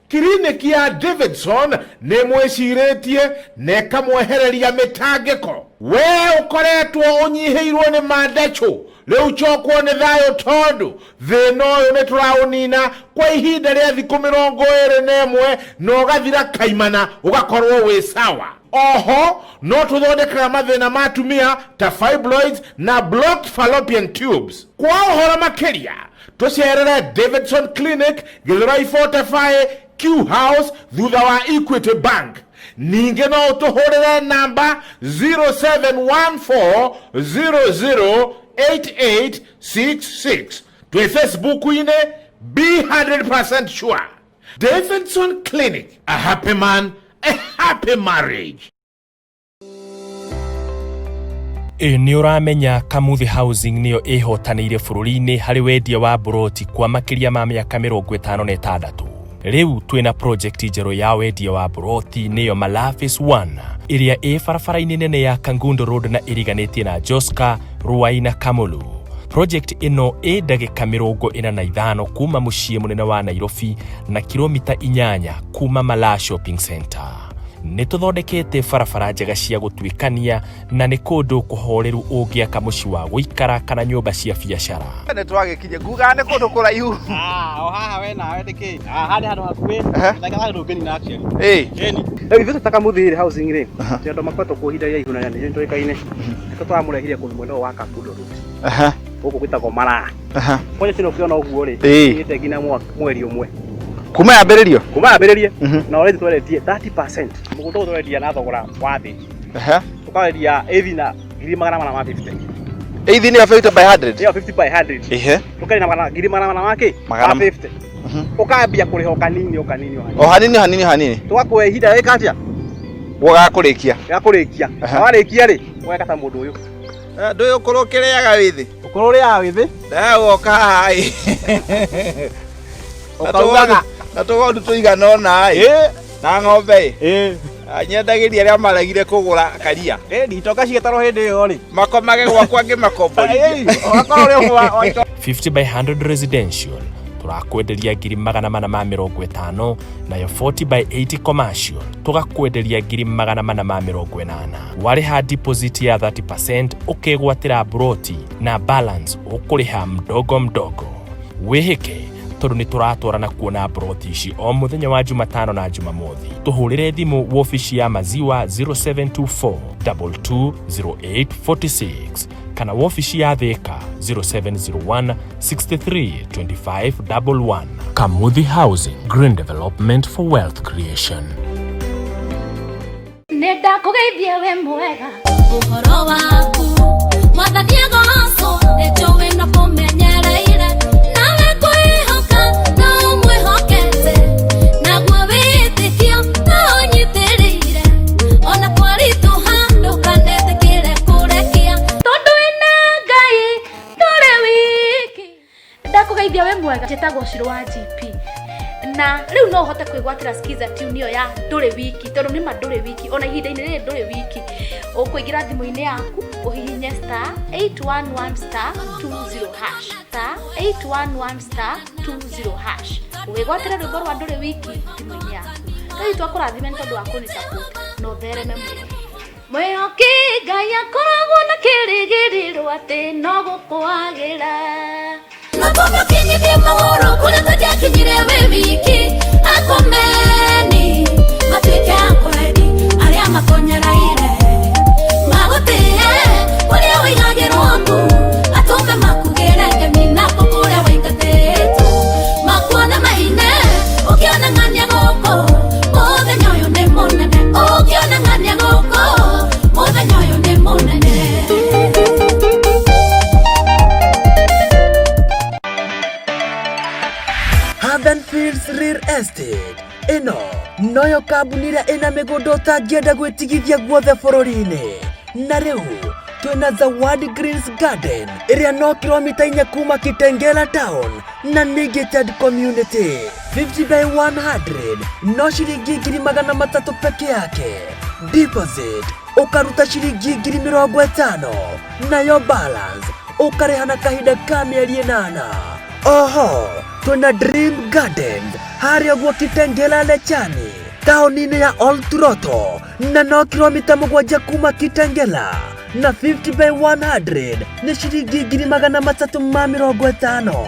Kiriniki ya Davidson ni mwiciretie ne kamwehereria mitangiko. We ukoretwo unyihiirwo ni mandachu riu chokwo ni thayo tondu thina uyu ni turaunina kwa ihinda ria thiku 21 no gathira kaimana ugakorwo wi sawa. Oho no tuthondekaga mathina ma atumia ta fibroids na blocked fallopian tubes. Kwa uhoro makiria tucerere Davidson Clinic Githurai 45 Q House thutha wa Equity Bank. Ninge no tuhurire namba 0714008866. Twe Facebook ine be 100% sure. Davidson Clinic, a happy man, a happy marriage. Ni uramenya Kamuthi Housing niyo ihotanire bururi-ini hari wendia wa buroti kwa makiria ma miaka 56. Riu twina project njeru ya wendia wa buroti niyo Malafis 1 iria i barabara-ini nene ya Kangundo Road na iriganitie na Joska, Ruai na Kamulu. Project ino i ndagika 45 kuma muciĩ munene wa Nairobi na kilomita 8 kuma Malaa Shopping Center. Nituthondekete barabara njega cia gutwikania na ni kundu kuhoreru ungiaka muci wa guikara kana nyumba cia biashara. Ne twagikinye nguga ne kundu kuraihu. O haha we nawe ndiki handi handu hakuhi ndagaga ndungeni na action. Eni Ithuĩ tũtakamuthire housing rĩ tondũ makoretwo kwa ihinda rĩraihu na nĩ tũĩkaine nĩtwo twamũrehire kũu mwena wa Kangundo Road gũkũ gwĩtagwo Malaa. Mwenye cino ũkĩona ũguo rĩ ĩte nginya mweri ũmwe kuma yambĩrĩrio na already tweretie 30% mũgũnda ũtweredia na thogora wa thĩ tũkawendia ethi na 450. Ethi ni 50 by 100 yeah 50 by 100 tukari na 450 ukambia kuriho kanini o hanini tugakwe ihinda rĩka atia gakurikia awarikia ri weka mundu uyu nduyu kurukiriaga withi ukururia withi woka hai Ukaugaga na tugondu tuigana ona na ng'ombe nyendagiria aria maregire kugura karia nditoka cigĩtarwo hĩndĩ ĩyo rĩ makomage gwakwa ngĩmakomborithia 50 by 100 residential turakwenderia 450 nayo 40 by 80 commercial tugakwenderia 480. Warĩha deposit ya 30% ukegwatĩra broti na balance ukũrĩha mdogo mdogo. Wĩhĩke tondu ni turatwarana kuona broti ici o muthenya wa Jumatano na Jumamothi. Tuhurire thimu wofici ya Maziwa 0724 220846 kana wofici ya Thika 0701 632511. Kamuthi Housing, Green Development for Wealth Creation. Nenda kugeithia we mwega uhoro waku mwathania goco ejowe na kumenyereire nawe kwihoka na mwihokete naguo witikio na unyitirire ona kwaritu handu kanetikire kurekia tondu ina Ngai turi wiki. Ndakugeithia we mwega njitagwo Shiro wa GP na riu no hote kwigwatira skiza tune yo ya nduri wiki tondu ni manduri wiki ona ihinda-ini riri nduri wiki ukuingira thimu-ini yaku uhihinye *811*20# *811*20# ugigwatira rwimbo rwa nduri wiki thimu-ini yaku. Ngai twakurathime tondu wa kunisupport no thereme mwihoki Ngai akoragwo na kirigiriro ati no gukwagira Makombe kinyithie Mohoro kuria tũtiakinyire we wiki akomeni matuĩke akwendi arĩa makonyeraire magũtĩe ũrĩa wĩigagĩrwo ku atũme makugĩre ngeminako kũrĩa wĩingatĩtwo makuone maine ũkĩonang'ania gũkũ mũthenya ũyũ nĩ mũnene ũkĩonang'ania gũkũ mũthenya ũyũ nĩ mũnene. Fields Real Estate ino noyo kambuni iria ina mĩgũnda ũtangĩenda gwĩtigithia guothe bũrũri-inĩ. Na rĩu twĩna Zawadi Greens Garden ĩrĩa no kilomita 4 kuma Kitengela Town na Negated Community. 50 by 100 no shilingi 300 peke yake. Deposit ukaruta shilingi 50,000 nayo balance ukarĩha na kahinda ka mĩeri 8. Oho tuna Dream Garden harĩa guo Kitengela Lechani taũni-inĩ ya Old Turoto na no kilomita 7 kuma Kitengela na 50 by 100 ni shilingi 350.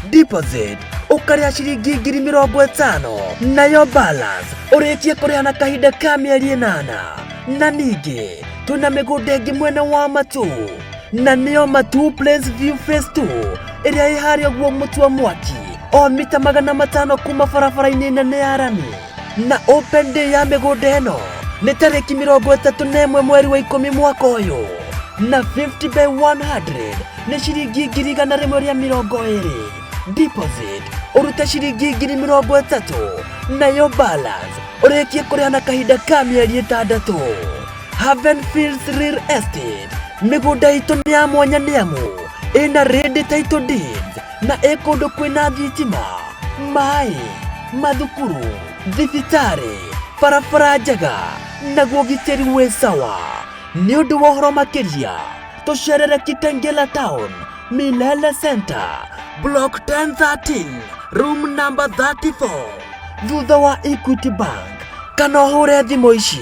Deposit ukarĩha shilingi 50,000 nayo balance ũrĩkie kũrĩha na kahinda ka mĩeri 8. Na ningĩ tuna mĩgũnda ĩngĩ mwena wa Matu na nĩyo Matu Place View Phase 2 ĩrĩa ĩ harĩa guo Mũtua Mwaki o mita 500 kuma barabara-inĩ nene ya rami. Na open day ya mĩgũnda ĩno nĩ tarĩki 31 mweri wa 10 mwaka ũyũ. Na 50 by 100 nĩ shilingi 120. Deposit urute shilingi 30,000 nayo balance ũrĩkie kũrĩha na kahinda ka mĩeri 6. Haven Fields Real Estate mĩgũnda itũ nĩ ya mwanya nĩamu ĩna ready title deeds na ĩkũndũ kwĩna thitima, maĩ, mathukuru, thibitarĩ, barabara njega naguo ũgitĩri wĩ sawa. Nĩ ũndũ wa ũhoro makĩria tũcerere Kitengela Town, Milele Center, Block 1013, room number 34, thutha wa Equity Bank. Kana ũhũre thimũ ici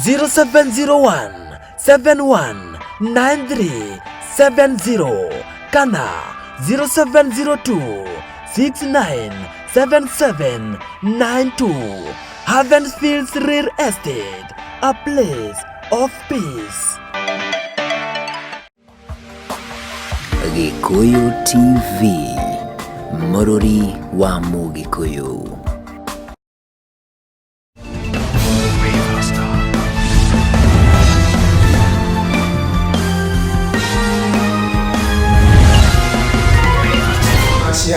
0701 719370 kana 0702 697792. Havenfields Real Estate, a place of peace. Gikuyu TV, Morori wa Mugikuyu.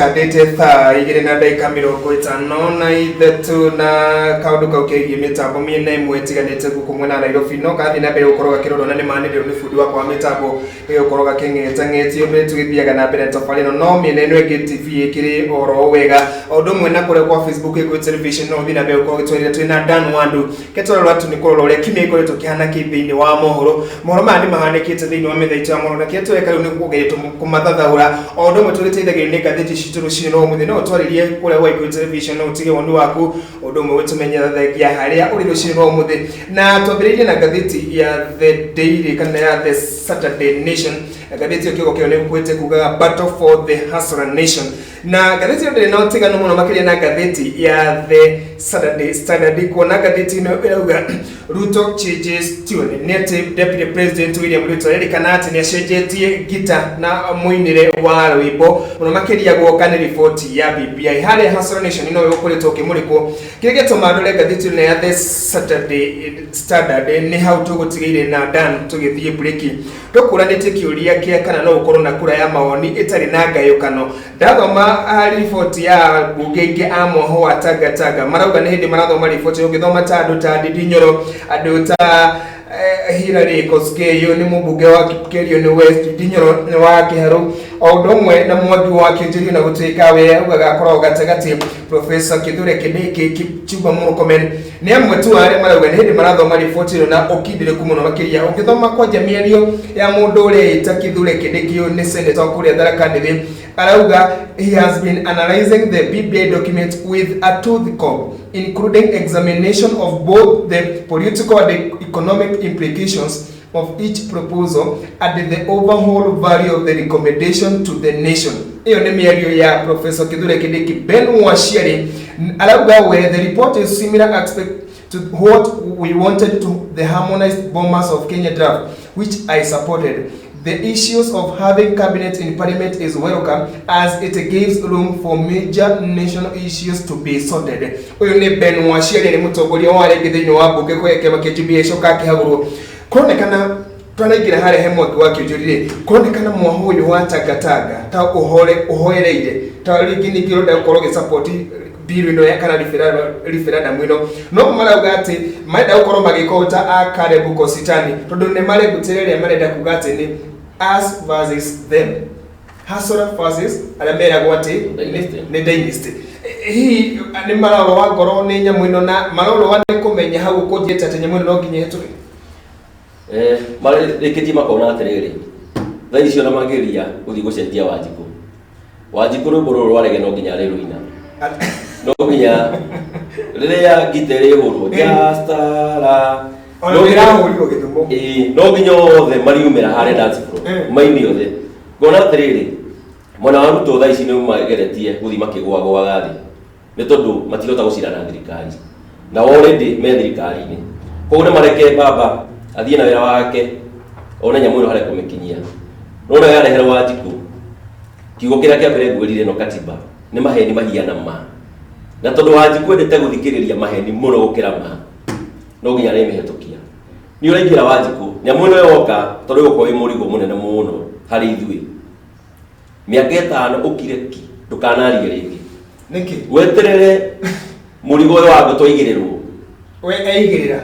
chandite thaa 2:50 na ithatũ na kaundu kau kegie mitambo miena imwe itiganite guku mwena Nairobi no kathi na mbere gukorwo gakirorwo na nimanirwo ni fundi wakwa mitambo gukorwo gaking'etang'etio mbere tugithiaga na mbere tofali no miena ino ingi TV ikiri oro wega undu mwena kure kwa Facebook iko television no thina mbere gukorwo gitwarira twina Dan Wandu ketorwo atu ni kurora uria kimia ikoretwo kihana kithiini wa mohoro mani mahanikite thiini wa mithaito ya mohoro na ketweka riu ni kugeretwo kumathathaura undu mwe tugiteithagirira ni gatheti citu rucini no muthenya no twaririe kuria wa iko television no utige woni waku undu mwe tumenyera thagia haria uri rucini no muthi na twambiririe na gatheti ya The Daily kana ya The Saturday Nation gatheti yo kio ne kwete kuga battle for the Hustler Nation na gatheti yo ndina utigano muno makiria na gatheti ya The Saturday Standard kuona gatheti no irauga Ruto changes tune native deputy president William Ruto erikana ati ni acenjetie gita na muinire wa rwimbo muno makiria gwoka ni report ya BBI hali Hustler Nation ino yokoretwo kimuriko kigeto madole gatheti no ya The Saturday Standard ni how tugutigire na Dan tugithie breaki tukuranite kiuria kia kana no ukorwo na kura ya maoni itari na ngayukano ndathoma report ya bugenge a Mohoro wa Tagataga marauga ni hindi marathoma report ugithoma ta andu ta Ndindi Nyoro andu ta Hilary Kosgei ni mubunge wa Kerio ni West Ndindi Nyoro ni wa Kiharu odumwe na mwagi wa Kinjiri na gutuika we ugakorwo gatagati Professor Kithure Kindiki Kipchumba Murkomen ni amwe tu ari marauga ni hindi marathoma report ino na okindire kumuno makiria ugithoma kwa jamiario ya mundu uri ita Kithure Kindiki ni senator kuria Tharaka Nithi arauga he has been analyzing the BBI document with a tooth comb including examination of both the political and the economic implications of each proposal and the overall value of the recommendation to the nation. Hiyo ni miario ya Professor Kithure Kindiki. Ben Washieri arauga where the report is similar aspect to what we wanted to the harmonized bombers of Kenya draft, which I supported. The issues of having cabinet in parliament is welcome as it gives room for major national issues to be sorted. Uyu ni Ben Washieri ni mutongoria wa rege thini wa bunge kwa kema KGBA shoka kihaguru. Kuronekana twanagira hare hemwe kwa kijurire. Kuronekana Mohoro wa Tagataga ta uhoereire. Ta rigi ni kiroda ukoroge support bill no yakana referendum ino no marauga ati maida ukoro magikota akarebu kositani tondu ne mare guterere marenda kugate ni us versus them Hustler versus alamera gwati ni dynasty hii ni mararo wa ngoro ni nyamu ino na maroro wa kumenya hau kujieta ati nyamu no nginye hetu mare reketi makona atiriri thai cio na magiria uthi gucenjia Wanjiku ruboro rwarege no nginya riruina no nginya riria gitere hurwo jastara no nginya hurwo githumo no nginya othe mariumira hare dance floor maini othe ngona atiriri mwana wa Ruto thaa ici ni mageretie guthi makigwa gathi ni tondu matigota gucira na thirikari na already me thirikari-ini koguo ni mareke baba athie na wira wake ona nyamu ino hare kumikinyia no na yarehera Wanjiku kiugo kiria kia mbere ngwirire no katiba ni maheni mahiana ma na tondu Wanjiku endete guthikiriria maheni muno gukira ma no nginya ni mihitukia ni uraingira Wanjiku nyamu ino yoka tondu guko wi murigo munene muno hari ithui miaka 5 ukireki ndukanarie ringi niki weterere murigo uyu wangu twigirirwo we eigirira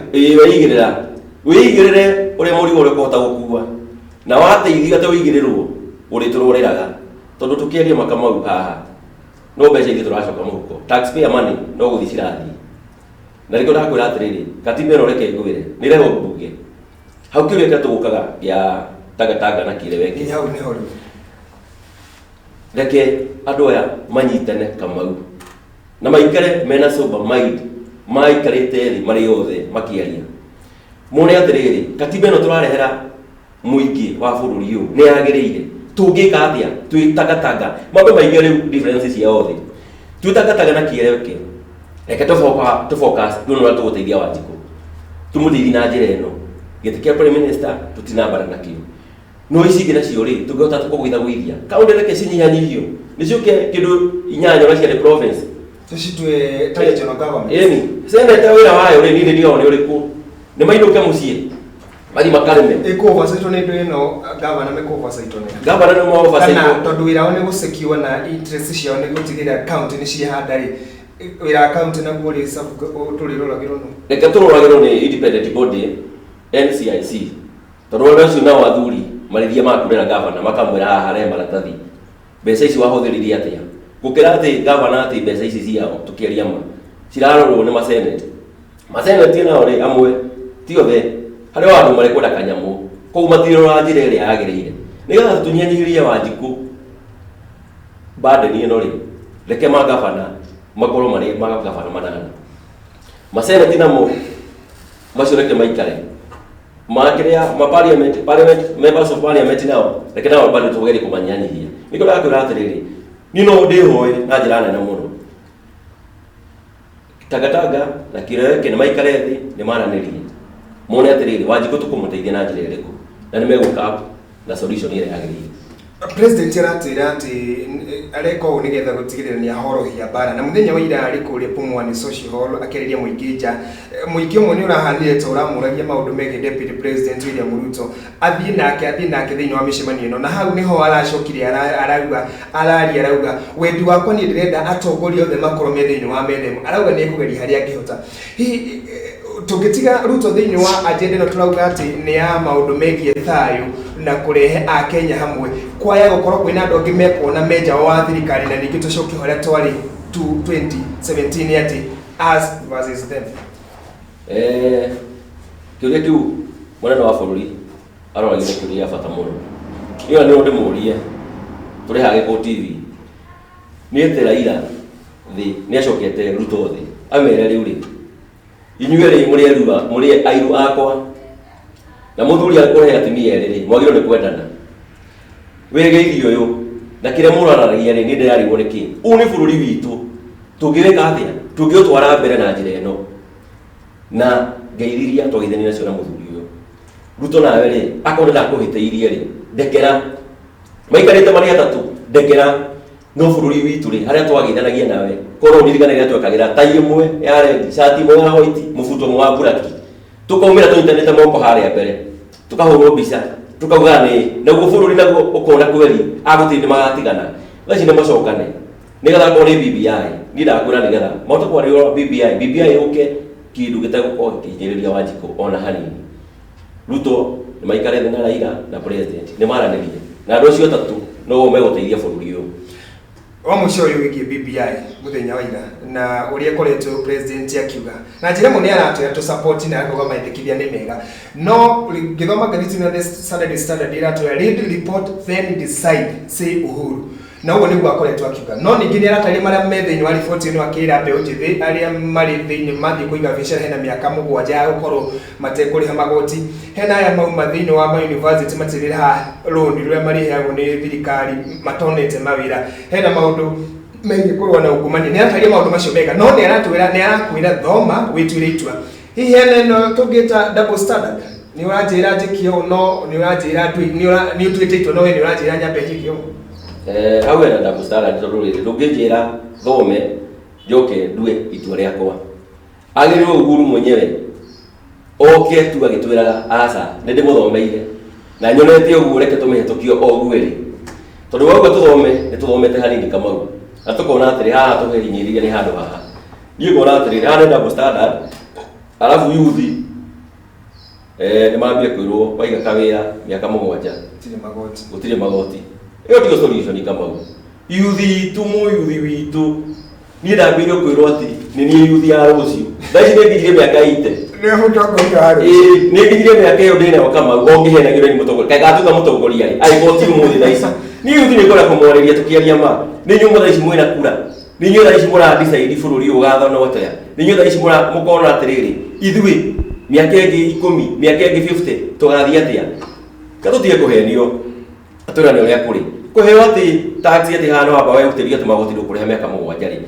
weigirire uri murigo uri kuhota gukua na wateithia te wigirirwo uri turoreraga tondu tukiaria makamau haha no mbeca ithi turacoka muhuko taxpayer money no guthi cirathi na riko ndakwira atiriri katiba ino reke ngwire ni reho mbunge hau kiuria kia tugukaga ya Tagataga na kireweke ni hau reke andu aya manyitane kamau na maikare mena sober mind maikarite thi mari othe makiaria mone atiriri katiba ino turarehera muingi wa bururi uyu ni yagirire tungika atia twitagataga mambe maingi riu differences ya othe twitagataga na kireweke reke to focus no tuguteithia Wanjiku tumuteithia na njira ino gitikia prime minister tutinambara na kiyo no ici ngira cio ri tungihota tukugwithagwithia kaunti reke cinyihanyihio nicio kindu inyanya na cia province tucitwe regional government senator wira wayo ri ni ndione uriku ni mainuke mucie Mari makareme. Eko oversight ne no governor me ko oversight ne. Governor no oversight. Na tondu wira one go secure na interest cia ne gutigira account ni cia handari. Wira account na gori sabu tuliroragiro no. Reke turoragiro ni independent body NCIC. Tondu wira na wathuri marithia makurera governor makamwira hare maratathi. Mbeca ici wahuthiririe atia. Gukira ati governor ati mbeca ici ciao tukiaria ma. Cirarorwo ni masenate. Masenate na ore amwe ti othe. Hari wandu mari kwenda kanyamu ko matirora njira iri yagirire nigetha tunyanyihirie Wanjiku bade ni no ri reke ma gavana makoro mari ma gavana manana masenate namo macio reke maikare makiria ma parliament members of parliament nao reke nao bado tugeri kumanyanyihia niko ndakwira atiriri ni no ndi hoye na njira nene muno Tagataga na kireke ni maikare thi ni maranirie mone atiriri Wanjiku tukumuteithia na njira iriku na nimeguka na solution ile yagirire. President aratira ati areko nigetha gutigirira ni ahorohia bara na muthenya wa ira ari kuria Pumwani social hall akiriria muingija muingio mwe ni urahanire tora muragia maundu mege deputy president William Ruto athie nake thiini wa micemani no na hau niho aracokire arauga wendi wakwa ni ndirenda atongoria othe makorwo me thiini wa methemu arauga ni kugeria haria angihota hihi tugitiga Ruto thiini wa agenda no turauga ati ni ya maundu megie thayu na kurehe a Kenya hamwe kwaya gukorwo kwina andu angi mekuona meja wa thirikari na ningi tucoke horia twari 2017 ati us versus them. Kiuria kiu mwana wa bururi aroragire kiuria bata muno iyo ni undu murie turi hage ko TV ni etera ira thi ni acokete Ruto thi amere riu ri inyuere muri airu akwa na muthuri akurehe atimia eriri mwagiro ni kwendana wegeirio yo na kire muraragia ni ndira ri woneki uni bururi witu tugireka athia tugitwara mbere na njira eno na ngeiriria twagithani nacio na muthuri uyo Ruto nawe ri akorenda kuhiteirie ri ndekera maikarite mari atatu ndekera no bururi witu ri haria twagithanagia nawe korwo ndirigana ria twekagira tai imwe ya red shati imwe ya white mufuto mwa buraki tukaumira tunyitanite moko haria mbere tukahurwo mbica tukauga ni naguo bururi naguo ukona kweri agutinde magatigana laci ne macokane nigetha ko ni BBI ni ndakwira nigetha moto kwari BBI yuke kindu gitagukoo kinyiriria Wanjiku ona hanini Ruto ni maikare thina Raila na president ni maranirie na andu acio tatu no meguteithia bururi uyu wa mucio uyu wiki BBI muthenya wa ira na uria koretwo president akiuga na njira mo ni aratoya to support na akoga maendekithia ni mega no githoma gazeti na Saturday Standard iratoya read report then decide say Uhuru na ugo niguo akoretwo akiuga no ningi ni arataria maria me thiini wa report ino akira mbeu njithi aria mari thiini mathi kuiga bicara hena miaka 7 ya gukorwo matekuriha magoti hena aya mauma thiini wa ma university matirira loan iria mari heagwo ni thirikari matonete mawira hena maundu mengi kurwa na ukumani ni arataria maundu macio mega no ni aratwira ni arakwira thoma witwire itua hihi hena no tugita double standard ni urajira njikio no ni urajira ni utwite itua no ni urajira nyambe njikio awe na ndagustara ndorore ndungijira thome joke ndue itua riakwa agirwo Uhuru mwenyewe oke tu agitwira asa ndinde muthomeire na nyonete uguo reke tumihetukio ogweri tondu wauga tuthomete hanini Kamau na tukona atiri haha tuherinyiria ni handu haha ni ngora atiri haha ndabo standard alafu yuthi ni mambia kwirwo waiga kawira miaka 7 gutire magoti iyo tiyo solution Kamau yuthi yuthi witu ni ndambire kwirwo ati ni ni yuthi ya rucio ndaci ni ngire miaka 80 ni mutongoria haru ni ngire miaka iyo ndina wa Kamau ongihena gire ni mutongoria kaga tuga mutongoria ai goti muthi ndaci ni yuthi ni kora kumworeria tukiaria ma ni nyumo ndaci mwina kura ni nyumo ndaci mura decide bururi ugatho no watoya ni nyumo ndaci mura mukona atiriri ithui miaka ingi 10 miaka ingi 50 tugathia atia katutie kuhenio atura ni uria kuri kuheo ati taxi ati hano aba wewe utiria tumagoti ndukureha miaka 7 ri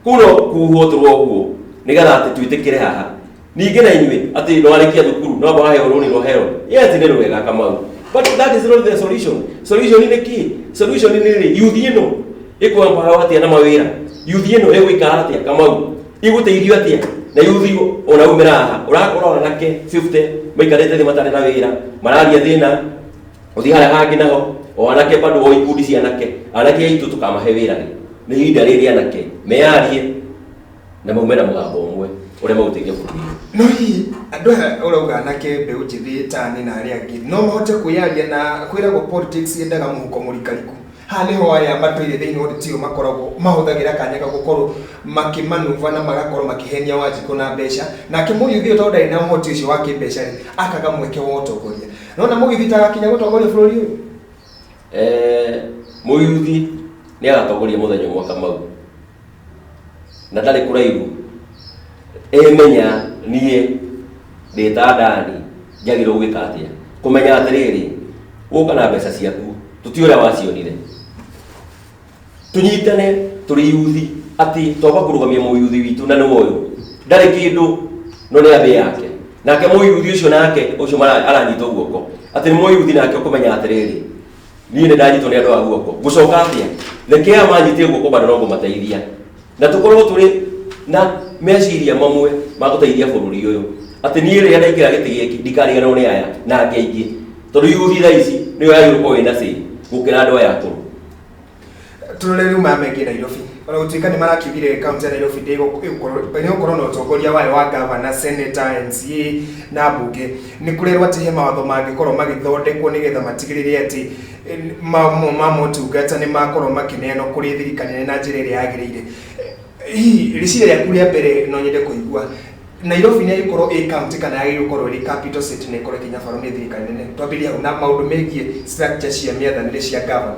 kuno kuhuo turoguo nigetha ati twitikire haha ningi na inywe ati no arikia thukuru no aba heo roni no heo yes ni wega Kamau but that is not the solution ni ki solution ni yuthi ino iko amba ati na mawira yuthi ino ego ikara atia Kamau iguteirio atia na yuthi ona umera urakora nake 50 maikarete thi matare na wira mararia thina uthi hara hangi naho o anake bado o ikundi cia anake aitu tukamahe wira ni hinda riri anake mearie na maumera mugambo umwe uria maguteithia bũrũri. No hi andũ urauga anake mbeũ njĩthĩ tani na arĩa angĩ no mahote kwĩyaria na kwĩragwo politics yendaga mũhuko mũrikariku. Haha nĩho aya matũire thĩinĩ wa tio makoragwo mahũthagĩra kanya ga gũkorwo makimanuva na magakorwo makihenia Wanjikũ na mbeca nake mũyuthi ũtondũ ndarĩ na ũhoti ũcio wa kĩmbeca akaga mweke wa ũtongoria. Nona mũyuthi tagakinya gũtongoria bũrũri ũyũ. Mũyuthi nĩ agatongoria mũthenya mwaka mau na ndarĩ kũraihu emenya niĩ ndĩta ndani njagĩrĩirwo gwĩka atĩa kũmenya atĩrĩrĩ ũka na mbeca ciaku tũtiũrĩa wacionire tunyitane tũrĩ yuthi atĩ twamba kũrũgamia mũyuthi witũ na nĩ ũyũ ndarĩ kĩndũ no nĩ athĩ yake nake mũyuthi ũcio nake ũcio aranyitwo guoko atĩ nĩ mũyuthi nake ũkũmenya atĩrĩrĩ niĩ nĩ ndanyitwo nĩ andũ a guoko gũcoka atĩa reke aya manyitie guoko bado no ngũmateithia na tũkorwo tũrĩ na meciria mamwe ma gũteithia bũrũri ũyũ atĩ niĩ rĩrĩa ndaingĩra gĩtĩ gĩkĩ ndikariganĩrwo nĩ aya na angĩ aingĩ tondũ yuthi thaa ici nĩyo yagĩrĩirwo wĩna cĩ gũkĩra andũ aya akũrũ. Tũrore rĩu mamengi Nairobi ona gũtuĩka nĩ marakiugire kaunti ya Nairobi nĩgũkorwo na ũtongoria wayo wa gavana, senator, MCA na mbunge nĩ kũrerwo atĩ he mawatho mangĩkorwo magĩthondekwo nĩgetha matigĩrĩre atĩ ma motungata nĩ makorwo makĩneanwo kũrĩ thirikari na njĩra ĩrĩa yagĩrĩire. Hihi rĩciria rĩaku rĩa mbere no nyende kũigua Nairobi nĩ ĩgũkorwo ĩ county kana yagĩrĩirwo gũkorwo ĩrĩ capital city na ĩkorwo ĩkĩnyabarwo nĩ thirikari nene? Twambĩrĩrie hau na maũndũ megiĩ structure cia mĩathanĩre cia gavana.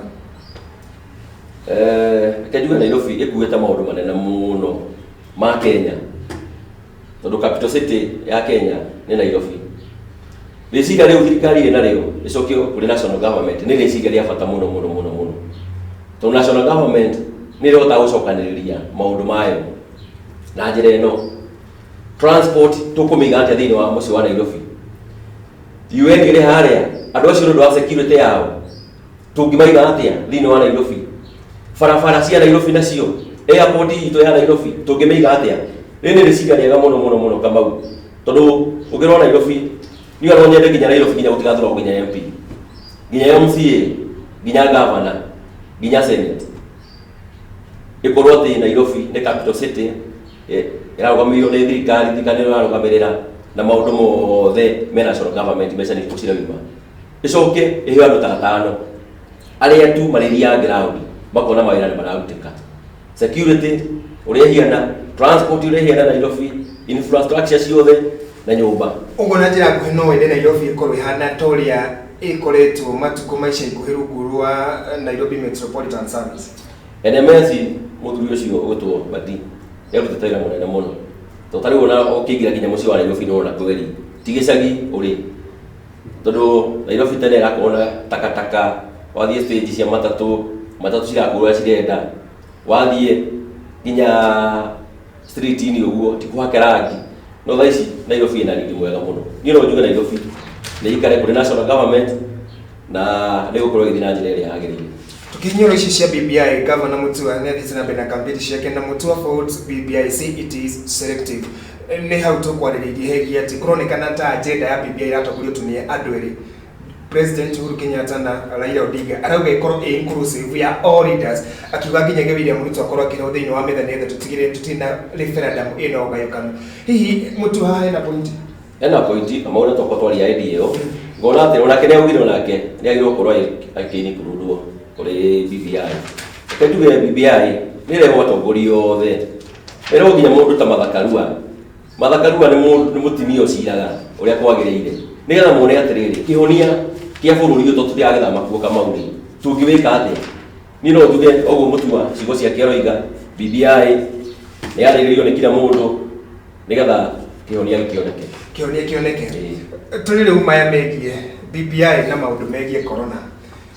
Kajuga Nairobi ĩkuĩte maũndũ manene mũno ma Kenya tondũ capital city ya Kenya nĩ Nairobi. Rĩciria rĩu thirikari ĩna rĩo ĩcokio kũrĩ national government nĩ rĩciria rĩa bata mũno mũno mũno mũno tondũ national government nĩ rĩhota gũcokanĩrĩria maũndũ mayo na njĩra ĩno. Transport tũkũmĩiga atĩa thĩinĩ wa mũciĩ wa Nairobi? UN ĩrĩ harĩa andũ acio nĩ ũndũ wa security yao tũngĩmaiga atĩa thĩinĩ wa Nairobi? Barabara cia Nairobi nacio airport itũ ya Nairobi tũngĩmĩiga atĩa? Rĩrĩ nĩ rĩciria rĩega mũno mũno mũno Kamau tondũ ũngĩrwo Nairobi niĩ no nyende nginya Nairobi nginya gũtigathurwo nginya MP nginya MCA nginya governor nginya senate ĩkorwo atĩ Nairobi nĩ capital city ĩrarũgamĩrĩrwo nĩ thirikari ĩrarũgamĩrĩra na maũndũ mothe me national government mbeca nĩ gũcirauma ĩcoke ĩheo andũ ta atano arĩa tu marĩria ground makona mawĩra nĩ mararutĩka. Security ũrĩa hiana, transport ũrĩa hiana Nairobi, infrastructure ciothe na nyũmba. Ũguo na njĩra nguhĩ no wende Nairobi ĩkorwo ĩhana ta ũrĩa ĩkoretwo matukũ maica ikuhĩ rungu rwa Nairobi Metropolitan Service. NMS mũthuri ũcio ũgũtwo Badi nĩarutĩte wĩra mũnene mũno tondũ tarĩu ona ũkĩingĩra nginya mũciĩ wa Nairobi nĩwona kweri ti gĩcagi ũrĩ tondũ Nairobi tene ĩrakorwo na takataka wathiĩ stage cia matatũ cirakũrwo cirenda wathiĩ nginya street-inĩ ũguo ti kũhake rangi no thaa ici Nairobi ĩna riri mwega mũno. Niĩ no njuge Nairobi nĩ ikare kũrĩ national government na nĩ gũkorwo ĩgĩthiĩ na njĩra ĩrĩa yagĩrĩire. Tukinyoro ici cia BBI, Governor Mutua nĩ athiĩte na mbere na campaign ciake na Mutua for BBI say it is selective. Nĩ hau tũkwarĩrĩirie hegie atĩ kũronekana ta agenda ya BBI ĩratongorio tu nĩ andũ erĩ, President Uhuru Kenyatta na Raila Odinga. Arauga ĩkorwo ĩ inclusive ya all leaders, akiuga nginya William Ruto akorwo akĩrwo thĩinĩ wa metha nĩgetha tũtigĩrĩre tutina referendum ĩno ũgayũkanu. Hihi Mutua haha hena point? Ena point amauna toko twaria idea ĩyo ngona atĩ onake nĩ augire onake nĩ agĩrĩirwo gũkorwo akĩinikuruo kũrĩ BBI. Tuge BBI nĩ rĩho atongoria othe ĩrwo nginya mũndũ ta Mathakarua nĩ mũtimia ũciraga ũrĩa kwagĩrĩire nĩgetha muone atĩrĩrĩ kĩhonia kĩa bũrũri ũyũ tũtiragethama kuo Kamau tũngĩwĩka atĩa. Niĩ no njuge ũguo Mutua ciugo ciake aroiga BBI nĩ yarĩrĩirio nĩ kila mũndũ nĩgetha kĩhonia kĩoneke. Tũrĩ rĩu maya megiĩ BBI na maũndũ megiĩ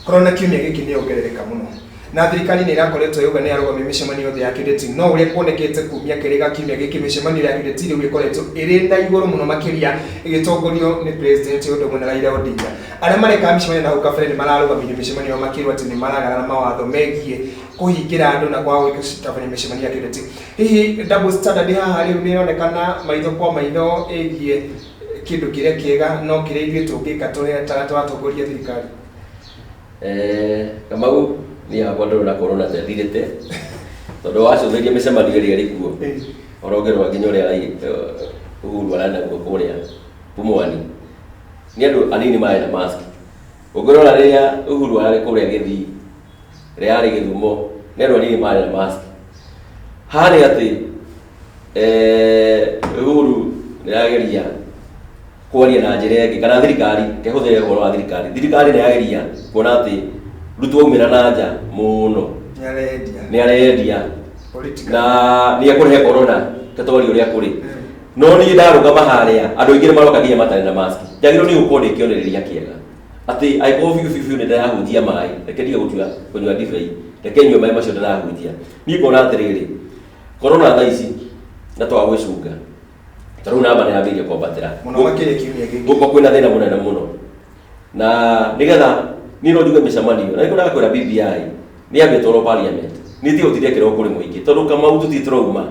corona kiumia gĩkĩ nĩ ongerereka mũno na thirikari nĩ ĩrakoretwo yuga nĩ yarũgamia mĩcemanio yothe ya kĩndeti, no ũrĩa kuonekete kumia kĩrĩga kiumia gĩkĩ mĩcemanio ya kĩndeti rĩu ĩkoretwo ĩrĩ na igũrũ mũno makĩria ĩgĩtongorio nĩ President ũndũ ũmwe na Raila Odinga. Arĩa mareka mĩcemanio na hau kabere nĩ mararũgamirie mĩcemanio makĩrwo atĩ nĩ maragarara mawatho megiĩ kuhingira andu na kwa gwikabania micemania kĩrĩti. Hihi double standard haha rĩu nĩ onekana maitho kwa maitho ĩgiĩ kĩndũ kĩrĩa kĩega no kĩrĩa ithuĩ tũngĩka twatongoria thirikari. Kamau ni hakwa ndona corona tethirĩte tondũ wacũthĩria mĩcemanio ĩrĩa ĩrĩ kuo orongerwa nginya ũrĩa Uhuru arenda kũrĩa Pumwani ni andũ anini marĩ na mask. Ũngĩrora rĩrĩa Uhuru arĩ kũrĩa Gĩthii rĩrĩa arĩ Gĩthumo ni andũ anini marĩ na mask. Harĩ atĩ Uhuru nĩrageria kwaria na njĩra ĩngĩ kana thirikari kehũthĩre ũhoro wa thirikari nĩyageria kuona atĩ rutwo umĩra na nja mũno nĩarendia na nĩekũrehe corona tatori ũrĩa kũrĩ. No niĩ ndarũgama harĩa andũ aingĩ nĩmaroka nginya matarĩ na mask. Njagĩrĩirwo nĩ gũkorwo nĩ kĩonereria kĩega atĩ angĩkorwo biũ nĩndĩrahunjia maĩ reke ndige kũnyua ndibei reke nyue maĩ macio ndĩrahunjia. Niĩ ngona atĩrĩrĩ corona thaa ici na twagwĩcunga tarĩu namba nĩyambĩrĩirie kwambatĩra gũkũ kwĩna thĩna mũnene mũno na nĩgetha niĩ no njuge mĩcemanio na nĩkũrega kwĩra BBI nĩyambĩtwarwo parliament nĩtigũtiria kĩroko kũrĩ mũingĩ tondũ Kamau tũtirĩ tũrauma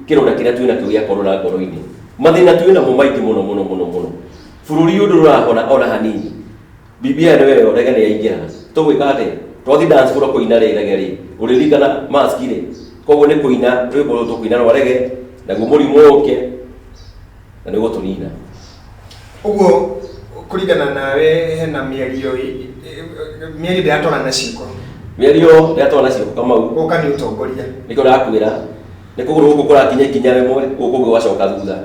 kĩrora kĩrĩa twĩna kĩu gĩa corona ngoro-inĩ. Mathĩna twĩnamo maingĩ mũno bũrũri ũyũ ndũrahona ona hanini. BBI nĩwe orege nĩyaingĩra tũgwĩka atĩ twathi dance floor kũina rĩrege ũrĩririkana mask rĩ koguo nĩ kũina rwĩmbo rũrũ tũkũina rwa rege naguo mũrimũ ũke na nĩguo tũnina. Ũguo kũringana nawe hena mĩario ndĩratwara na ciĩko. Mĩario ndĩratwara na ciĩko Kamau gũka nĩ ũtongoria nĩkĩo ndakwĩra nĩ kũgũrũ gũkũ kũrakinya ikinya rĩmwe gũkũ kũngĩ gũgacoka thutha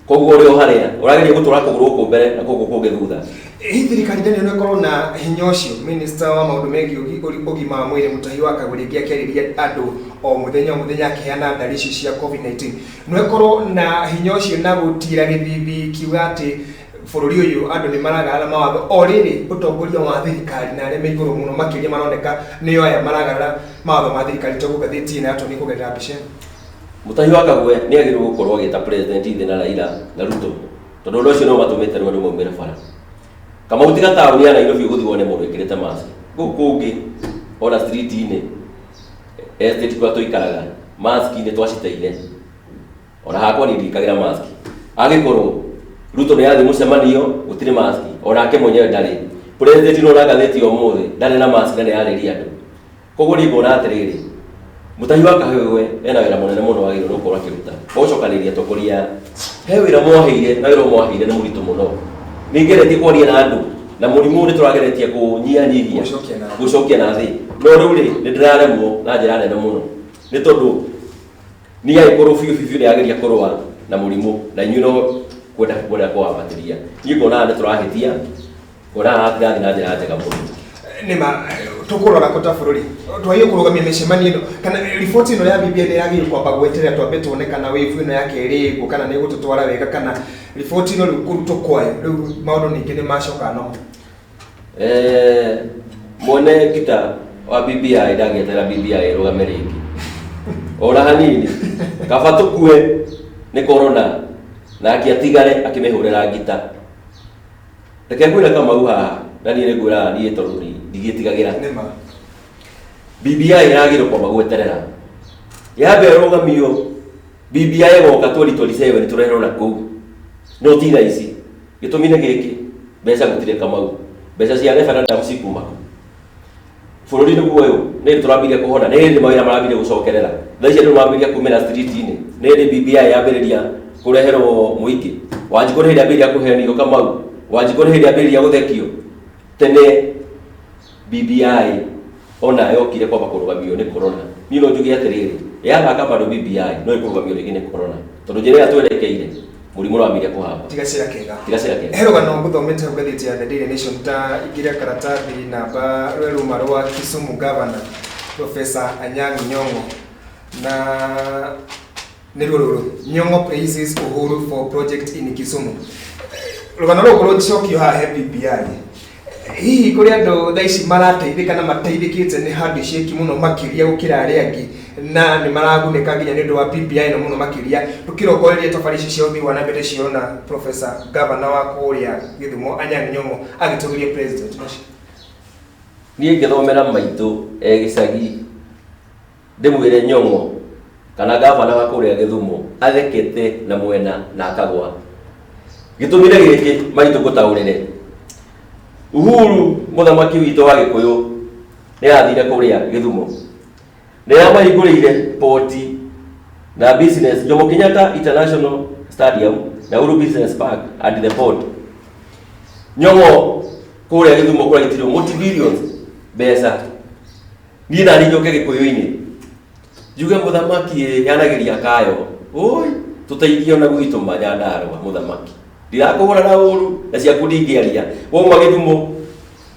koguo ũrĩ o harĩa ũrageria gũtwara kũgũrũ gũkũ mbere na kũgũ kũngĩ thutha. Hihi thirikari nĩ ĩkorwo na hinya ũcio minista wa maũndũ megiĩ ũgima wa mwĩrĩ Mutahi wa Kagũrĩ akĩarĩria andũ o mũthenya akĩheana ndari icio cia COVID-19 no ĩkorwo na hinya ũcio na gũtira gĩthithi kiuga atĩ bũrũri ũyũ andũ nĩ maragarara mawatho o rĩrĩ ũtongoria wa thirikari na arĩa me igũrũ mũno makĩria maroneka nĩo aya maragarara mawatho ma thirikari tondũ ngathĩti na atoni kũgerera mbica. Mutahi wa Kagũrĩ nĩagĩrĩirwo gũkorwo agĩta president ithe na Raila na Ruto tondũ ũndũ ũcio no matũmĩte rĩu andũ maumĩre bara. Kamau tiga taũni ya Nairobi ũgũthiĩ wone mũndũ ekĩrĩte mask gũkũ kũngĩ ona street-inĩ estate kũrĩa tũikaraga mask nĩ twaciteire ona hakwa nĩ ndikagĩra mask. Agĩkorwo Ruto nĩyathiĩ mũcemanio gũtirĩ mask onake mwenyewe ndarĩ. President no na ngathĩti ũmũthĩ ndarĩ na mask na nĩarĩria andũ. Koguo nĩ ngona atĩrĩrĩ Mutahi wa Kagũrĩ ena wĩra mũnene mũno wagĩrĩirwo gũkorwo akĩruta gũcokanĩrĩria atongoria he wĩra mwaheire na wĩra mwaheire nĩ mũritũ mũno. Nĩngeretie kwaria na andũ na mũrimũ nĩ tũrageretie kũnyihanyihia gũcokia na thĩ no rĩu rĩ nĩndĩraremwo na njĩra nene mũno nĩ tondũ niĩ agĩkorwo biũ nĩageria kũrũa na mũrimũ na inyuĩ no kwenda kũwambatĩria. Niĩ ngona nĩ tũrahĩtia ngona tũrathiĩ na njĩra njega mũno. Nĩma tũkũrora kũta bũrũri twagĩrĩirwo kũrũgamia mĩcemanio ĩno kana riboti ĩno ya BBI nĩyagĩrĩirwo kwamba gweterera twambe tuone kana wave ĩno ya kerĩ ĩguo kana nĩ ĩgũtũtwara wega kana riboti ĩno rĩu kũrutwo kwayo rĩu maũndũ ningĩ nĩ macoka no. Mwene ngita wa BBI ndangĩeterera BBI ĩrũgame rĩngĩ ona hanini kaba tũkue nĩ corona nake atigare akĩmĩhũrĩra ngita. Reke ngwĩre Kamau haha na niĩ nĩngwĩraga niĩ tondũ ndigĩtigagĩra BBI yagĩrĩirwo kwamba gweterera yambe ĩrũgamio. BBI ĩgoka 2027 tũreherwo na kũu no ti thaa ici. Gĩtũmi nĩ gĩkĩ mbeca gũtirĩ Kamau mbeca cia referendum cikuma bũrũri nĩguo ũyũ nĩ tũrambirie kũhona nĩ hĩndĩ mawĩra marambirie gũcokerera thaa ici andũ marambirie kumĩra street-inĩ nĩ hĩndĩ BBI yambĩrĩria kũreherwo mũingĩ. Wanjikũ nĩ hĩndĩ ambĩrĩria kũhenio Kamau Wanjikũ nĩ hĩndĩ ambĩrĩria gũthekio tene. BBI ona yokire kwamba kũrũgamio nĩ corona. Niĩ no njuge atĩrĩrĩ yathaka bado BBI no ĩkũrũgamio rĩngĩ nĩ corona tondũ njĩra ĩrĩa twerekeire mũrimũ ũrambirie kũhamba. Tigacĩra kega herũgano ngũthomete hau ngathĩti ya The Daily Nation ta ingĩrĩa karatathi namba rweruma rwa Kisumu Governor Professor Anyang' Nyong'o na nĩ rũrũ Nyong'o praises Uhuru for project in Kisumu. Rũgano rũrũ rũcokio haha he BBI. Hihi kũrĩ andũ thaa ici marateithĩka na mateithĩkĩte nĩ handshake mũno makĩria gũkĩra arĩa angĩ na nĩ maragunĩka nginya nĩ ũndũ wa BBI ĩno mũno makĩria tũkĩrongoreria tofari ici cia ũthii wa na mbere ciona Professor Governor wa kũrĩa Gĩthumo Anyang' Nyong'o agĩtũgĩria president ũcio. Niĩ ngĩthomera maitũ gĩcagi ndimwire Nyong'o kana gavana wa kuria Githumo athekete na mwena na akagwa gitumire giki maitu gutaurire Uhuru muthamaki wito wa Gikuyu ni athire kuria Githumo ni amahingurire poti na business Jomo Kenyatta International Stadium na Uhuru Business Park at the port. Nyong'o kuria Githumo kura gitiro multi-billions besa ni na njoke Gikuyu-ini juge muthamaki yanagiria kayo oi tuteithio na gwituma Nyandarua muthamaki ndirakugura na uru na cia kundingiaria woma Githumo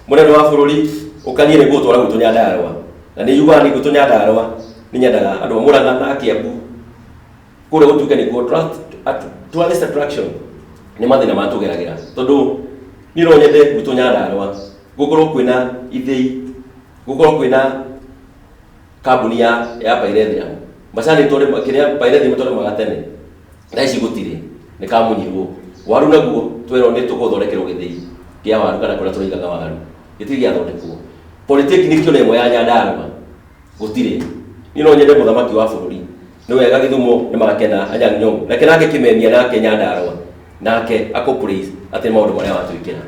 munene wa bururi ukanyire gutwara gutu Nyandarua na ni yuga ni gutu Nyandarua ni nyendaga andu Murang'a na Kiambu kure gutuke ni tourist attraction ni mathina matugeragira tondu ni ro nyende gutu Nyandarua gukorwo kwina ithei gukorwo kwina kambuni ya Pyrethrum macani tore kiria Pyrethrum tore magatene na ici gutire ni kamunyirwo waru naguo twero ni tuguthondekerwo githei kia waru kana kura turigaga waru gitiri gia thondekwo politiki ni kio nemwe ya Nyandarua gutire ni no nyende muthamaki wa bururi ni wega Githumo ni magakena Anyang' Nyong'o nake nake kimemia nake Nyandarua nake akupraise ati maundu maria watwikira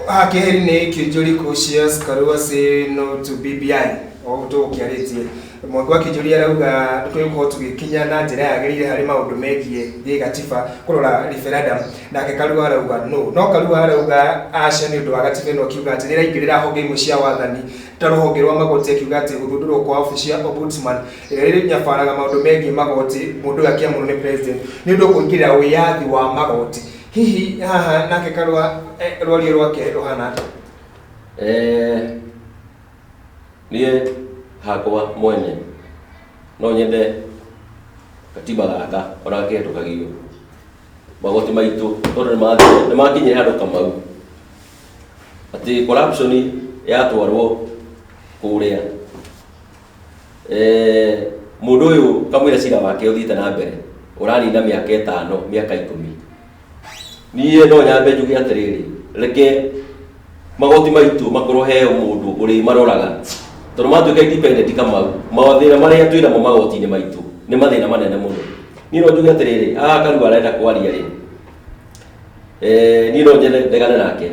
akeheri ni kijuri kushia Karua say no to BBI o to kiaritie mwagwa kijuri arauga twiko tugikinya na njira yagirire hari maundu megie gigatiba kurora referendum nake Karua arauga no Karua arauga aca ni undu wa gatiba no kiuga ati ni raingirira honge imwe cia wathani taruhonge rwa magoti kiuga ati guthundurwo kwa ofisi ya ombudsman iri nyabaraga maundu megie magoti mundu akiamuru ni president ni undu kuingirira wiyathi wa magoti hihi haha nake Karua rwari rwake ruhana nie hakwa mwene no nyende katiba gaka ona ketukagio magoti maitu tondu ni makinyire handu kamau ati corruption yatwarwo kuria mundu uyu kamwira cira wake uthite na mbere urarinda miaka 5 miaka 10 niye no nyambe njuge atiriri reke magoti maitu makorwo heo mundu uri maroraga tondu matuika independent kama mawathira maria twina mo magoti-ini maitu ni mathina manene muno ni no njuge atiriri Karua arenda kwaria ri ni no njene ndegane nake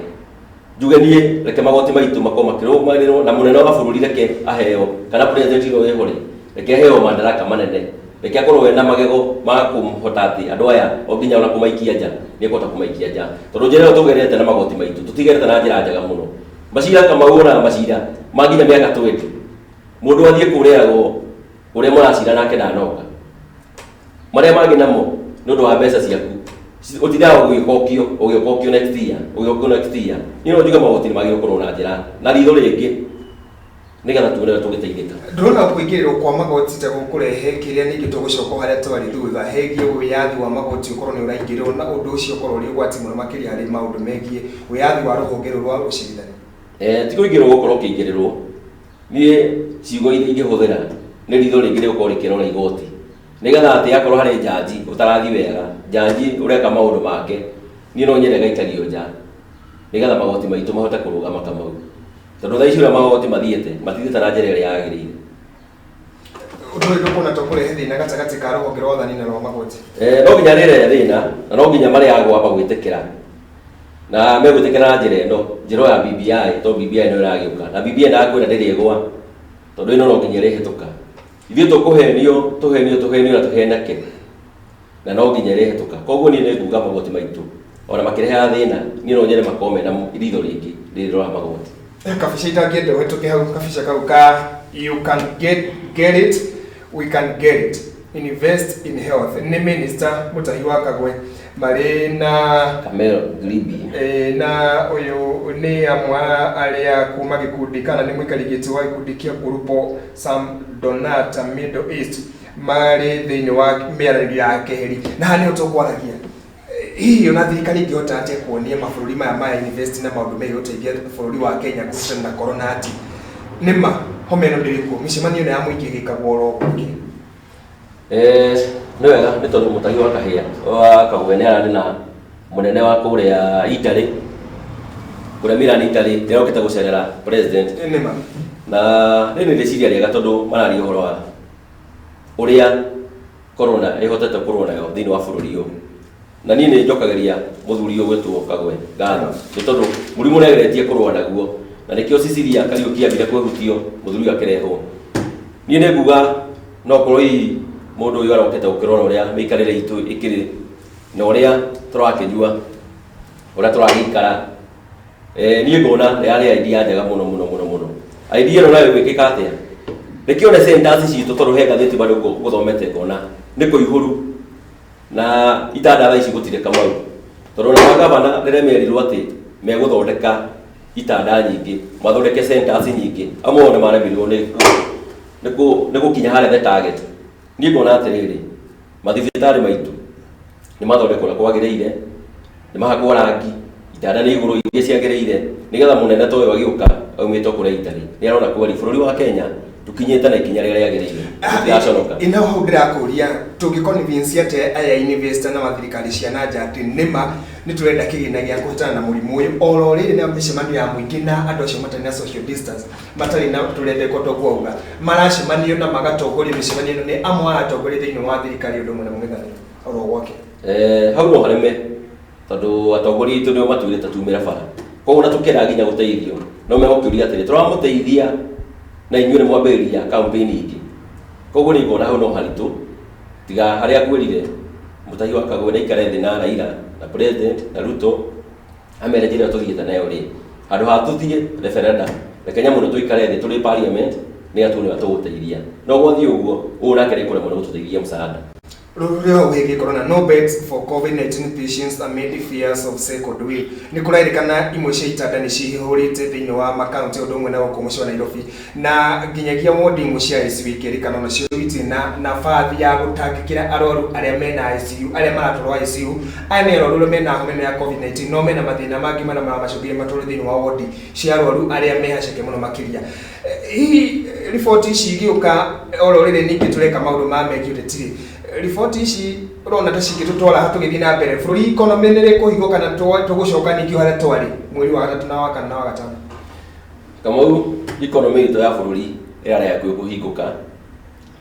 njuge nie reke magoti maitu makoma makirũmanĩrĩrwo na munene wa bururi reke aheo kana president ro wehore reke aheo madaraka manene reke akorwo wena magego ma kumhota ati andu aya onginya ona kumaikia nja ni kota kumaikia nja tondu njira tugerete na magoti maitu tutigerete na njira njega muno macira kama ura macira maginya miaka 20 mundu athie kureragwo uria muracira nake ndanoka maria magi namo nundu wa mbeca ciaku utithao ugikokio next year ni no njuga magoti ni magire kurwo na njira na ritho ringi nigetha tuone tugiteithika ndona kuingirwo kwa magoti ta gukurehe kiria ningi tugucoka haria twari thutha hegie wiyathi wa magoti ukorwo ni uraingirwo na undu ucio ukorwo ri ugwati muno makiri hari maundu megie wiyathi wa ruhonge rwa ucirithania ti kuingirwo gukorwo kiingirirwo nie ciugo iria ingihuthira ni ritho ringi rigukorwo rikirora igoti nigetha ati akorwo hari jaji utarathi wega jaji ureka maundu make ni no nyere gaikario nja nigetha magoti maitu mahota kurugama kamau tondu thaa icio magoti mathiĩte na njĩra ĩrĩa yagĩrĩire undu ũyũ ndũkuona tũkũrehe thĩna gatagatĩ ka rũhonge rwa wathani na rwa magoti no nginya rĩrehe thĩna na no nginya marĩa agwamba gwĩtĩkĩra na megwĩtĩkĩra na njĩra ĩno njĩra ya BBI to BBI no ĩragĩũka na BBI ndakwĩra ndĩrĩ ĩgwa tondu ĩno no nginya ĩrĩhĩtũka ithuĩ tũkũhenio na tũheneke na no nginya ĩrĩhĩtũka koguo niĩ nĩ nguga magoti maitũ ona makĩrehaga thĩna niĩ no nyende makorwo mena iritho rĩngĩ rĩrora magoti kabisha itagiende wetuke hau kabisha kau ka you can get it we can get it invest in health ni minister Mutahi wa Kagwe marina Kamero Glibi na uyu ni amwa aria kuma gikundi kana ni mwikarigiti wa gikundi kia grupo Sam Donata Middle East mari thini wa miaranĩrio ya keheri na hani utokwaragia hii ona thirikari ingihota atia kuonia mabũrũri maya invest na maũndũ megiĩ ũteithia bũrũri wa Kenya kũhũrana na corona ati nĩma homeno ndĩrĩkuo mĩcemanio ya mũingĩ ĩgĩkagwo oro gũkĩ nĩ wega nĩ tondũ Mutahi wa Kahĩa wa Kagwe nĩ ararĩ na mũnene wa kũrĩa Italy kũrĩa Milan Italy nĩarokĩte gũcerera president nĩma na nĩ ndĩciria rĩega tondũ mararia ũhoro wa uria corona ihotete kurwo nayo thini wa bururi uyu na ni njokagaria muthuri uyu gwetwo Kagwe ngatho ni tondu murimu negeretie kurwo naguo na nikio Cecilia Kariuki ambire kwehutio muthuri akirehwo ni nguga no koroi mundu uyu arokete ukirora uria mikarire itu ikiri na uria turakijua uria turagikara ni ngona yari idea njega muno idea no nayo gwikika atia nikio ne sentence citu turuhe gatheti bado guthomete ngona niko ihuru na itanda thaa ici gutire Kamau tondu na magavana niremerirwo ati meguthondeka itanda nyingi mathondeke sentence nyingi amwe ne maremirwo ni gukinya haria the target ni ngona atiriri mathibitari maitu ni mathondekwo na kwagiriire ni mahakwo rangi itanda ni iguru iria ciagiriire nigetha munene towe wagiuka aumite kuria itari ni arona kwari bururi wa Kenya tukinyete na ikinya riria riagiriire ndiaconoka ina ho ndirakuria tungiconvince ate aya investor na mathirikari cia nanja ati nima ni turenda kigina gia kuhitana na murimu uyu oro riri na micemano ya muingi na andu acio matari na social distance matari na turende ko togwauga maracemanio na magatongoria micemano ino ni amwe atongoria thiini wa thirikari undu mwe na mung'ethaniro oro gwake hau no hareme tondu atongoria itu nio matwirite tumira bara koguo na tukira nginya guteithio no megokiuria atiri turamuteithia na inyuĩ nĩ mwambĩrĩria campaign ingĩ koguo nĩ ngona hau no haritũ tiga harĩa kwĩrire Mũtahi wa Kagwe na ikare thĩ na Raila na president na Ruto amere njĩra tũthiĩte nayo rĩ handũ ha tũthiĩ referendum reke nyamũ no tũikare thĩ tũrĩ parliament nĩ atũnĩ atũgũteithia no gwathiĩ ũguo ũũ nake nĩ kũremwo nĩ gũtũteithia mũsaada Rũrĩa wĩgie corona no beds for COVID-19 patients amid fears of second wave ni kũrairikana imwe cia itanda nĩ cihũrĩte thĩinĩ wa makaunti ũndũ ũmwe na gũkũ mũciĩ wa Nairobi na nginyagia wodi imwe cia ICU ikĩrĩkana nacio itirĩ na nabathi ya gũtangĩkĩra arwaru arĩa mena ICU arĩa maratwarwo ICU aya nĩ arwaru mena homa ya COVID-19 no mena mathĩna mangĩ marĩa maramacũngĩrĩria matũũre thĩinĩ wa wodi cia arwaru arĩa mehaceke mũno makĩria hihi riboti ici igĩũka oro rĩrĩ ningĩ tũreka maũndũ ma megiĩ ũteti riboti ici urona ta cingĩtũtwara hatũgĩthiĩ na mbere bũrũri economy nĩ ĩkũhingwo kana tũgũcoka ningĩ harĩa twarĩ mweri wa gatatũ na wa kana na wa gatano Kamau economy itũ ya bũrũri ĩrarĩ hakuhĩ kũhingũka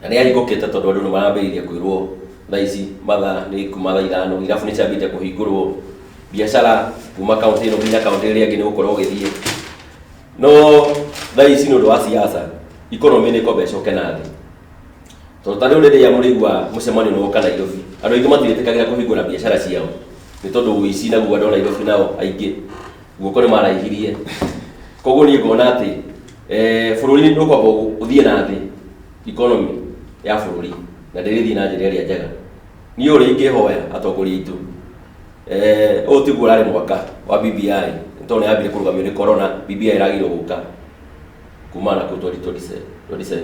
na nĩ yahingũkĩte tondũ andũ nĩ marambĩrĩria kwĩrwo thaa ici mathaa nĩ kuma thaa ithano irabu nĩ ciambĩte kũhingũrwo biacara kuma kaunti ĩno nginya kaunti ĩrĩa ĩngĩ nĩ gũkorwo ũgĩthiĩ no thaa ici nĩ ũndũ wa siasa economy nĩ ĩkomba ĩcoke na thĩ tondũ ta rĩu rĩrĩa mũrĩigua mũcemanio nĩ woka Nairobi andũ aingĩ matiĩtĩkagĩra kũhingũra biacara ciao nĩ tondũ ũici naguo andũ a Nairobi nao aingĩ guoko nĩ maraihirie koguo niĩ ngona atĩ bũrũri nĩ ũkwamba ũthiĩ na thĩ economy ya bũrũri na ndĩrĩthiĩ na njĩra ĩrĩa njega niĩ ũrĩa ingĩhoya atongoria aitũ ũyũ tiguo ũrarĩ mwaka wa BBI nĩ tondũ nĩ yambire kũrũgamio nĩ corona BBI ĩragĩrwo gũka kuma na 2027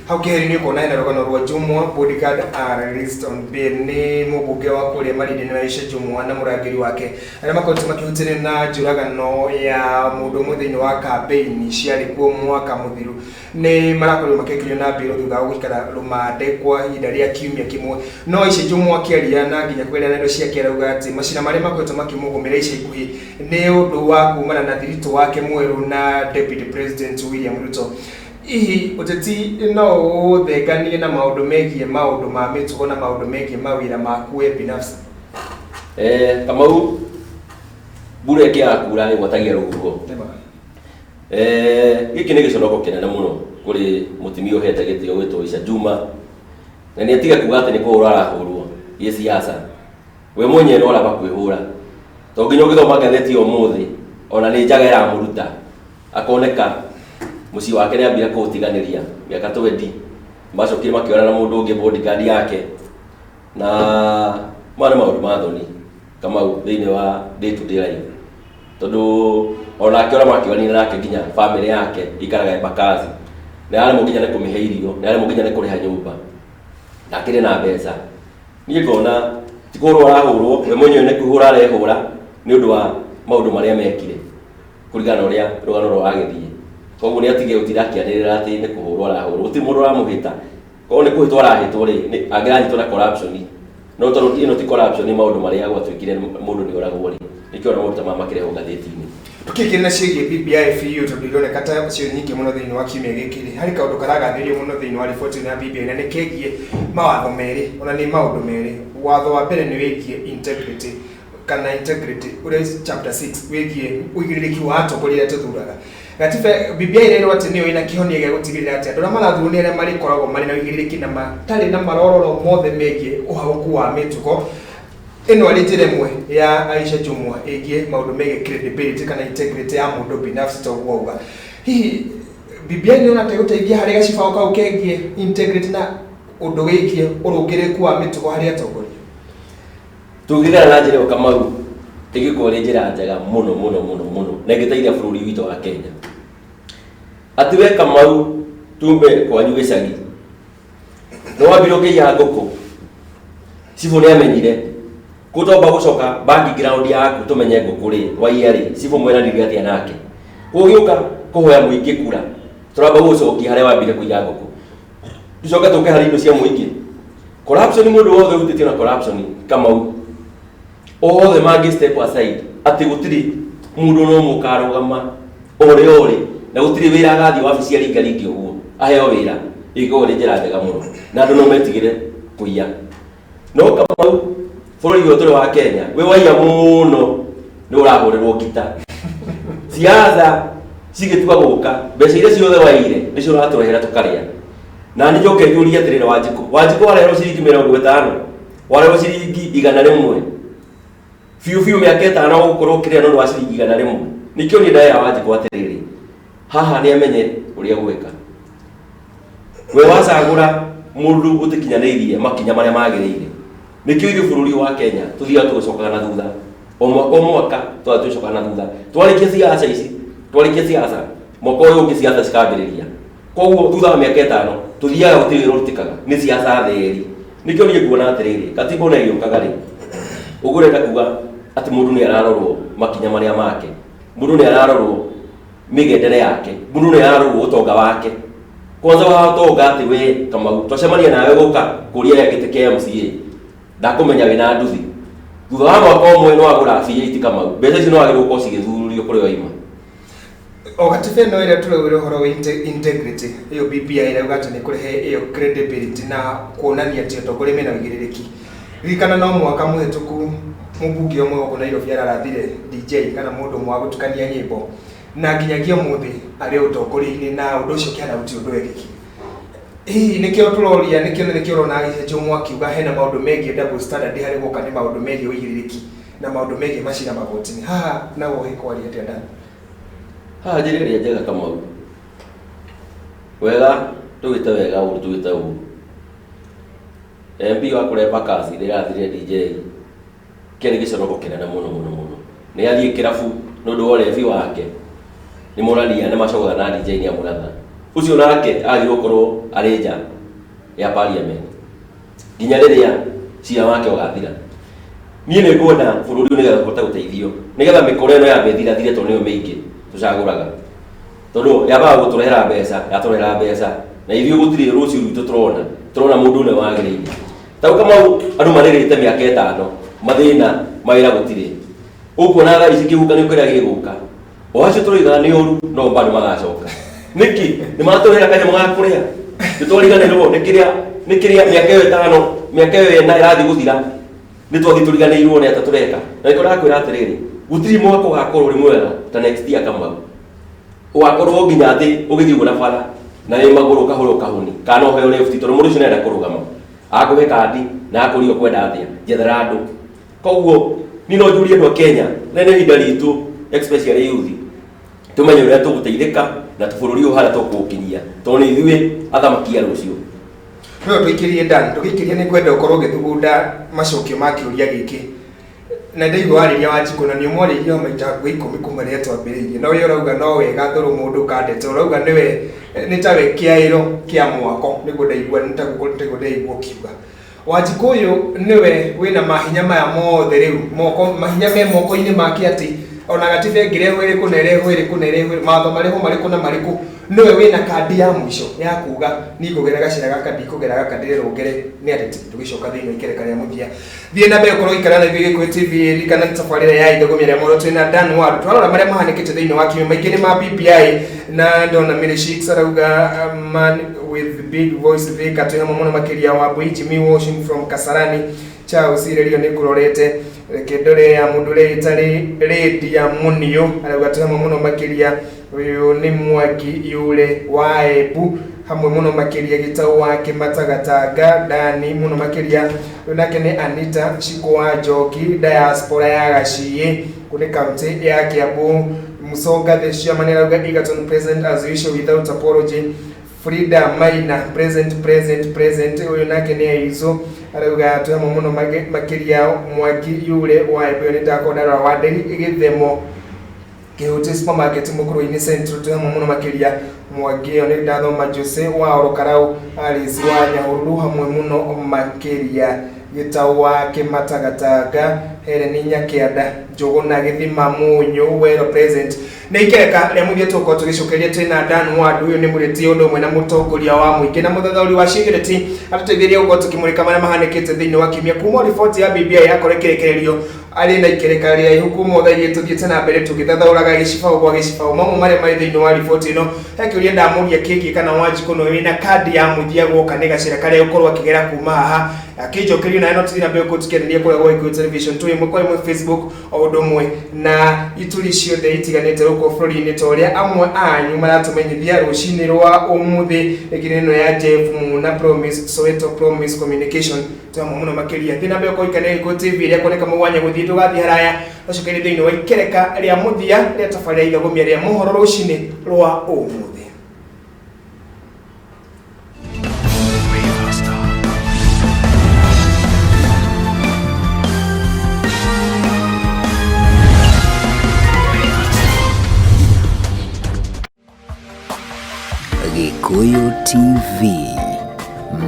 hau kĩheri-inĩ ũkona ĩna rũgano rwa Jumwa bodyguard are released on bail nĩ mũmbunge wa kũrĩa Marindi na Aisha Jumwa na mũrangĩri wake arĩa makoretwo makĩhutania na njũragano ya mũndũ ũmwe thĩinĩ wa kambĩini ciarĩ kuo mwaka mũthiru nĩ marakorirwo makĩingĩrio na bail thutha wa gũikara rũmande kwa ihinda rĩa kiumia kĩmwe no Aisha Jumwa akĩaria na nginya kũgeria na indo ciake arauga atĩ macira marĩa makoretwo makĩmũgũmĩra ica ikuhĩ nĩ ũndũ wa kumana na thiritũ wake mwerũ na Deputy President William Ruto ihi uteti no thenganie na maundu megie maundu ma mitugo na maundu megie mawira makuwe binafsi Kamau bure kia akura igwatagia rũhuho gĩkĩ nĩ gĩconoko kĩnene mũno kũrĩ mũtumia ũhete gĩtĩo gwĩtwo Aisha Juma na nĩ atiga kuga atĩ nĩ kũhũra arahũrwo gĩ siasa we mwenyewe no araba kwĩhũra to nginya ũgĩthoma ngathĩti ũmũthĩ ona nĩ njaga ya mũruta akoneka muci wake nĩ ambire kũũtiganĩria mĩaka 20 macokire makĩona na mũndũ ũngĩ bodyguard yake na mara maũndũ ma thoni Kamau thĩinĩ wa day to day life tondũ ona akĩona makĩonania nake nginya family yake ikaraga Embakasi na yale mũnginya nĩ kũmĩhe irio na yale mũnginya nĩ kũrĩha nyũmba na akĩrĩ na mbeca niĩ ngona ti kũhũrwo arahũrwo we mwenyewe nĩ kũhũra arehũra nĩ ũndũ wa maũndũ marĩa mekire kũringana na ũrĩa rũgano rwagĩthiĩ koguo nĩ atige gũtira akĩanĩrĩra atĩ nĩ kũhũrwo arahũrwo gũtirĩ mũndũ ũramũhĩta koguo nĩ kũhĩtwo arahĩtwo rĩ angĩrahĩtwo na corruption no tondu ino ti corruption ni maundu maria gwatuikire mundu ni oragwo ri nikio na maundu mama kireho gatheti-ini tukikirina ciĩgiĩ BBI FU tondũ ironeka ta cio nyingĩ mũno thĩinĩ wa kiumia gĩkĩ harĩ kaũndũ karagathĩrĩrio mũno thĩinĩ wa riboti ya BBI na nĩ kĩgiĩ mawatho merĩ ona nĩ maũndũ merĩ. Watho wa mbere nĩ wĩgiĩ integrity kana integrity ũrĩa chapter 6 wĩgiĩ ũigĩrĩrĩki wa atongoria arĩa tũthuraga. Gatiba BBI rero atĩ nĩyo ĩna kĩhonia gĩa gũtigĩrĩra atĩ andũ arĩa marathurwo nĩ arĩa marĩkoragwo marĩ na ũigĩrĩrĩki na matarĩ na marororo mothe megiĩ ũhagũku wa mĩtugo. Ino arĩ njĩra ĩmwe ya Aisha Jumwa ĩgiĩ maũndũ megiĩ credibility kana integrity ya mũndũ binafsi ta ũguo auga. Hihi BBI nĩ ona ta gũteithia harĩ gacibao kau kegiĩ integrity na ũndũ wĩgiĩ ũrũngĩrĩku wa mĩtugo harĩ atongoria? Tũngĩgera na njĩra Kamau ĩgĩkorwo nĩ njĩra njega mũno na ĩgĩteithia bũrũri witũ wa Kenya. Atĩ we Kamau tumbe kwanyu gĩcagi no wambire ũkĩiya ngũkũ cibũ nĩ amenyire kutomba gucoka background yaku tumenye ngũkũ rĩ waiya rĩ cibũ mweranire atĩa nake ũgĩũka kũhoya mũingĩ kura tũramba gũcokia harĩa wambire kũiya ngũkũ tucoka tũke harĩ indo cia mũingĩ. Corruption mũndũ wothe ũtĩtio na corruption Kamau othe mangĩ step aside atĩ gũtirĩ mũndũ no mũkarũgama ore na gũtirĩ wĩra agathi wabici ya ringaringi ũguo aheo wĩra ĩgĩkorwo nĩ njĩra njega mũno na andũ no metigĩre kũiya. No Kamau bũrũri witũ wa Kenya we waiya mũno nĩ ũrahũrĩrwo ngita ciatha cigĩtua gũka mbeca iria ciothe waiyire nĩcio ũratũrehera tũkarĩa. Na nĩ njoke njũrie atĩrĩrĩ Wanjikũ warehwo ciringi 50 warehwo ciringi 100 biũ mĩaka 5 gũkorwo kĩrĩa no wa ciringi 100 nĩkĩo niĩ ndaya Wanjikũ atĩrĩrĩ haha nĩ amenye ũrĩa gwĩka. We wacagũra mũndũ ũtĩkinyanĩirie makinya marĩa magĩrĩire nĩkĩo ithuĩ bũrũri wa Kenya tũthiaga tũgĩcokaga na thutha o mwaka tũcokaga na thutha twarĩkia siasa ici mwaka ũyũ ũngĩ siasa cikambĩrĩria. Koguo thutha wa mĩaka 5 tuthiaga gũtirĩ rũtĩkaga nĩ siasa theri. Nĩkĩo niĩ nguona atĩrĩrĩ katiba na ĩgĩũkaga rĩ ũguo renda kuga atĩ mũndũ nĩ ararorwo makinya marĩa make, mũndũ nĩ ararorwo mĩgendere yake, mũndũ nĩ ararorwo ũtonga wake. Kwanza wa ũtonga atĩ we Kamau twacemania nawe gũka kũria ya gĩtĩ kĩa MCA ndakũmenya wĩna nduthi thutha wa mwaka ũmwe no agũra B8 Kamau mbeca icio no agĩrĩirwo gũkorwo cigĩthuthurio kũrĩa waima. O gatiba ĩno ĩrĩa tũraugire ũhoro wa integrity ĩyo BBI ĩrauga atĩ nĩ kũrehe ĩyo credibility na kuonania atĩ atongoria mena ũigĩrĩrĩki. Ririkana no mwaka mũhĩtũku mũmbunge ũmwe gũkũ Nairobi ararathire DJ kana mũndũ ũmwe wa gũtukania nyĩmbo na nginyagia mũthĩ arĩ ũtongoria-inĩ na ũndũ ũcio kĩana gũtirĩ ũndũ wekĩkire. Hihi nĩkĩo tũroria nĩkĩo ũrona Aisha akiuga hena maũndũ megiĩ double standard harĩ gũka nĩ maũndũ megiĩ ũigĩrĩrĩki na maũndũ megiĩ macira magoti-inĩ. Haha na wohe kwaria atĩa ndani? Haha njĩra ĩrĩa njega Kamau wega tũgĩte wega ũru tũgĩte ũru. MP wa kũremba kaci rĩrathire DJ kĩrĩ gĩconoko kĩnene mũno nĩ athiĩ kĩrabu nĩ ũndũ wa rebi wake nĩ mũrania nĩ macokaga na DJ nĩ amũratha ũcio nake agĩrĩirwo gũkorwo arĩ nja ya parliament nginya rĩrĩa cira wake ũgathira. Niĩ nĩ ngwenda bũrũri ũyũ nĩgetha ũhote gũteithio nĩgetha mĩkora ĩno yambe thirathire tondũ nĩyo mĩingĩ tũcagũraga tondũ yambaga gũtũrehera mbeca na ithuĩ gũtirĩ rũciũ rwitũ tũrona mũndũ ũrĩa wagĩrĩire. Tau Kamau andũ marĩrĩte mĩaka 5 mathĩna mawĩra gũtirĩ ũkuona thaa ici kĩhukanio kĩrĩa gĩgũka o acio tũroigaga nĩ ũru no bado magacoka nĩkĩ nĩ matũrehera kanyamũ ga kũrĩa nĩtwariganĩrwo nĩ kĩrĩa mĩaka ĩyo ĩna ĩrathiĩ gũthira nĩtwathiĩ tũriganĩirwo nĩ ata tũreka. Na nĩkĩo ndakwĩra atĩrĩrĩ gũtirĩ mwaka ũgakorwo ũrĩ mwega ta next year Kamau ũgakorwo nginya atĩ ũgĩthiĩ ũguo na bara na wĩ magũrũ kahũrwo kahũni kana ũheo left tondũ mũndũ ũcio nĩenda kũrũgama akũhe kandi na akũrio kwenda atĩa njethera andũ. Koguo niĩ no njũrie andũ a Kenya nene ihinda ritũ especially youth tũmenye ũrĩa tũgũteithĩka na bũrũri ũyũ harĩa tũkũũkinyia tondũ nĩ ithuĩ athamaki a rũciũ. No tũikĩrie ndani tũgĩikĩria nĩ kwenda ũkorwo ũgĩthugunda macokio ma kĩũria gĩkĩ na ndaigua warĩria Wanjikũ na nĩ ũmwarĩirie maita 10 kuma rĩrĩa twambĩrĩirie no we ũrauga no wega thũrũ mũndũ kandete ũrauga nĩ tawe kĩaĩro kĩa mwako nĩguo ndaigua ndaigua kiuga. Wanjikũ ũyũ nĩwe wĩna mahinya maya mothe rĩu mahinya me moko-inĩ make atĩ ona gatiba ĩngĩrehwo ĩrĩkũ na ĩrehwo matho marĩho marĩkũ na marĩkũ nowe wina kandi ya mwisho ya kuga ni kugera gacira gaka ndikugera gaka ndire rongere ni atete tugicoka thiini ikereka ria muthia thie na mbere korwo ikara na thigi kwi TV rikana tafarira ya Ithagumia ria Mohoro twina Dan Ward twarora maria mahanikite thiini wa kiumia maingi ni ma BBI na ndona Mary Sheiks arauga man with big voice thika twina muno makiria wa Bwiji me washing from Kasarani Charles Irerio ni kurorete kendore ya mundure itari redi ya munio arauga twina muno makiria uyu ni mwaki yule wa Ebu hamwe muno makiria gitau wake Matagataga Dani muno makiria nake ni Anita Chikwa Joki diaspora ya Gaciĩ kuri county ya Kiambu Musonga the chairman arauga Egerton present as usual without apology Frida Maina present uyu nake ni aizo arauga twamo muno makiria mwaki yule wa Ebu ni ndakodara wa Deri igithemo Kihuti supermarket mukuru-ini central twamo muno makiria mwagio ni ndathoma Jose wa Orokarau Alice wa Nyahururu hamwe muno makiria gitau wake Matagataga Heleni Nyakianda Njuguna Githima Munyu wero present na ikereka ria muthie tuko tugicokeria twina Dan Ward uyu ni muriti undu mwe na mutongoria wa muingi na muthathauri wa security atuteithirie ugo tukimurika maria mahanikite thiini wa kimia kuma report ya BBI yakorekerekererio ari na ikereka ria hukumu thairi tugiete na mbere tugithathauraga gicibao gwa gicibao mamu maria mai thiini wa report ino hekiuria ndamuria kiki kana Wanjiku no wina kandi ya muthia goka ni gacira karia ukorwa kigera kuma haha akijokerio na ino tuthina mbere kutukereria kura gwa Equity Television tu imwe kwa imwe Facebook odo mwe na ituri ciothe itiganite uko bururi-ini toria amwe anyu maratumenyithia rucini rwa umuthi igirino ya Jeff Muna Promise Soweto Promise Communication twamo muno makiria thina mbere kwa ikane ko TV ria koneka mugwanya guthii tugathi haraya ucokeri thiini wa ikereka ria muthia ria tafaria Ithagumia ria Mohoro rucini rwa umuthi Gikuyu TV,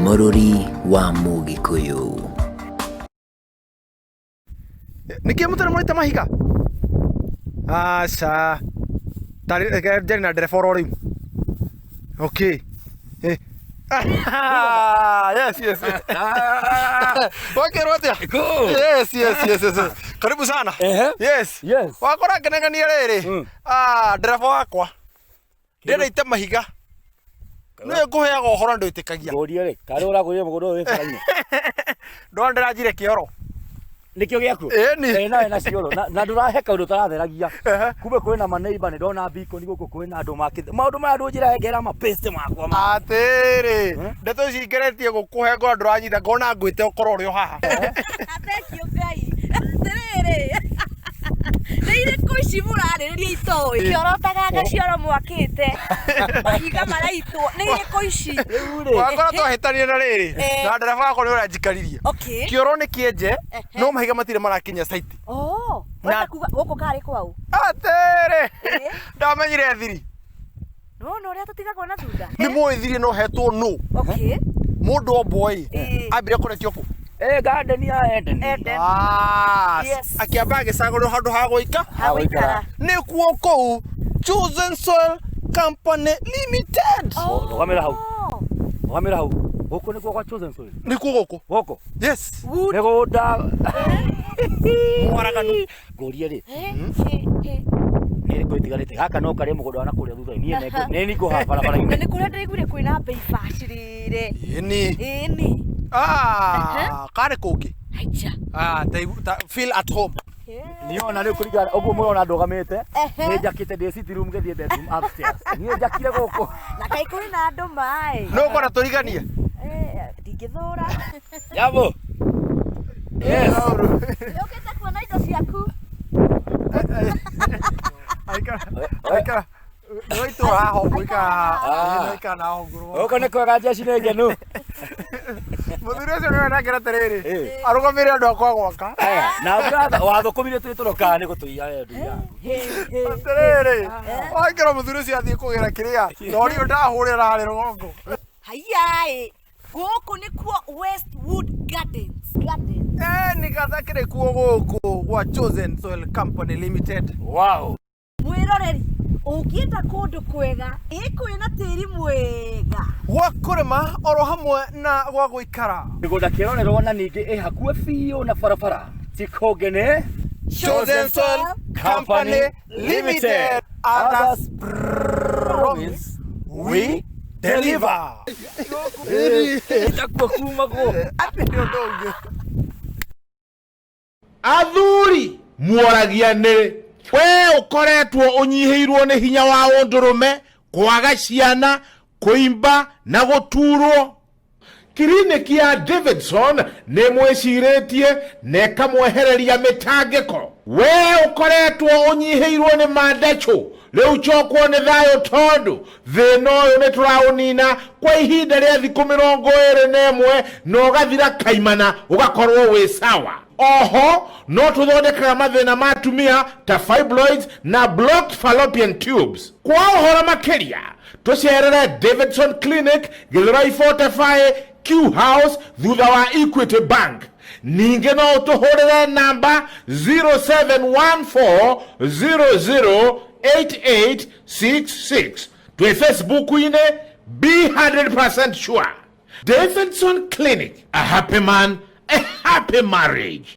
Morori wa Mugikuyu. Niki mutane mwita mahiga? Acha. Tari jari na dereva rori. Okay. Yes. Okay, rotia. Cool. Yes. Karibu sana. Yes. Wakora kenengania riri. Dereva wakwa. Ndira ite mahiga. Nä ngå heaga å horo ndå ä tä kagia karä å ragå rä må gå ndå wä ndona ndä ranjire kä oro nä kä o gä aku nawe na cioro na ndå rahe kaå ndå taratheragia kumbe kwä na maneiba nä ndona mbiko nä gå kå kwä na andå maå ndå maya ndå njä rahengera mapeste makwa atä rä ndeto ici ingeretie gå kå he ngona ndå ranyita ngona ngwä te å korwo å rä o haha athekio ngai atä rä Nĩire kũici mũrarĩrĩria itoĩ kĩorotaga gacioro mwakĩte mahiga maraitwo nĩire kũici wakora twahĩtanire na rĩrĩ na ndereba wakwa nĩ ũranjikaririe kĩoro nĩ kĩenje no mahiga matirĩ marakinya site gũkũ karĩ kwau atĩrĩ ndamenyire thiri nona ũrĩa tũtigagwo na thutha nĩ mũĩ thiri no hetwo no mũndũ omboĩ ambire kũrekio kũ garden ya Eden. Yes. Akiamba agicagũrwo handũ ha gũikara nĩ kuo kũu Chosen Soil Company Limited. Rũgamĩra hau gũkũ nĩkuo kwa Chosen Soil nĩ kuo gũkũ yes mĩgũnda mwaraganu ngũria rĩ nĩ ngũtigarĩte gaka no karĩ mũgũnda wana kũrĩa thutha-inĩ nĩ ningũ ha barabara nĩ kũrĩa ndaiguire kwĩna mbei bacirĩre ĩni kare kũngĩ feel at home niona rĩu kũringana ũguo mũrona ndũgamĩte nĩ njakĩte ndĩ city room gĩthiĩ bedroom upstairs niĩ njakire gũkũ na kaĩ kũrĩ na andũ maĩ no ngona tũriganie ndingĩthũra yabo yes ũkĩte kuona indo ciaku aikara Noito haho kuika na hongo. Oko ne kwega jeshi ne ngenu. Muthuri ucio no ndakira tariri. Arugamire andu akwa gwaka. Na brother wathukumire twituroka ni gutuia endu ya. Tariri. Aikara muthuri ucio athie kugira kiria. Ndori ndahurira hari rugongo. Hayai. Guku ni kuo Westwood Gardens. Ni kathakire kuo guku gwa Chosen Soil Company Limited. Wow. Mwiroreri Ukienda kundu kwega ikwina tiri mwega gwa kurima oro hamwe na gwa guikara migunda kirorerwo na ningi ihakue biũ na barabara tikongene Chosen Soil Company Limited. Others promise, we deliver. Athuri muoragianire we ukoretwo unyihiirwo ni hinya wa undurume kwaga ciana kuimba na guturwo Kiriniki ya Davidson ne mweciritie ne kamwehereria mitangiko we ukoretwo unyihiirwo ni mandacho riu chokwo ni thayo tondu thina uyu ni turaunina kwa ihinda ria thiku 21 no gathira kaimana ugakorwo wi sawa oho no tuthondekaga mathina ma atumia ta fibroids na blocked fallopian tubes kwa uhoro makiria tucerere Davidson Clinic Githurai 45 Q House thutha wa Equity Bank. Ninge no tuhorere namba 0714008866. Twe Facebook ine be 100% sure. Davidson Clinic, a happy man, a happy marriage.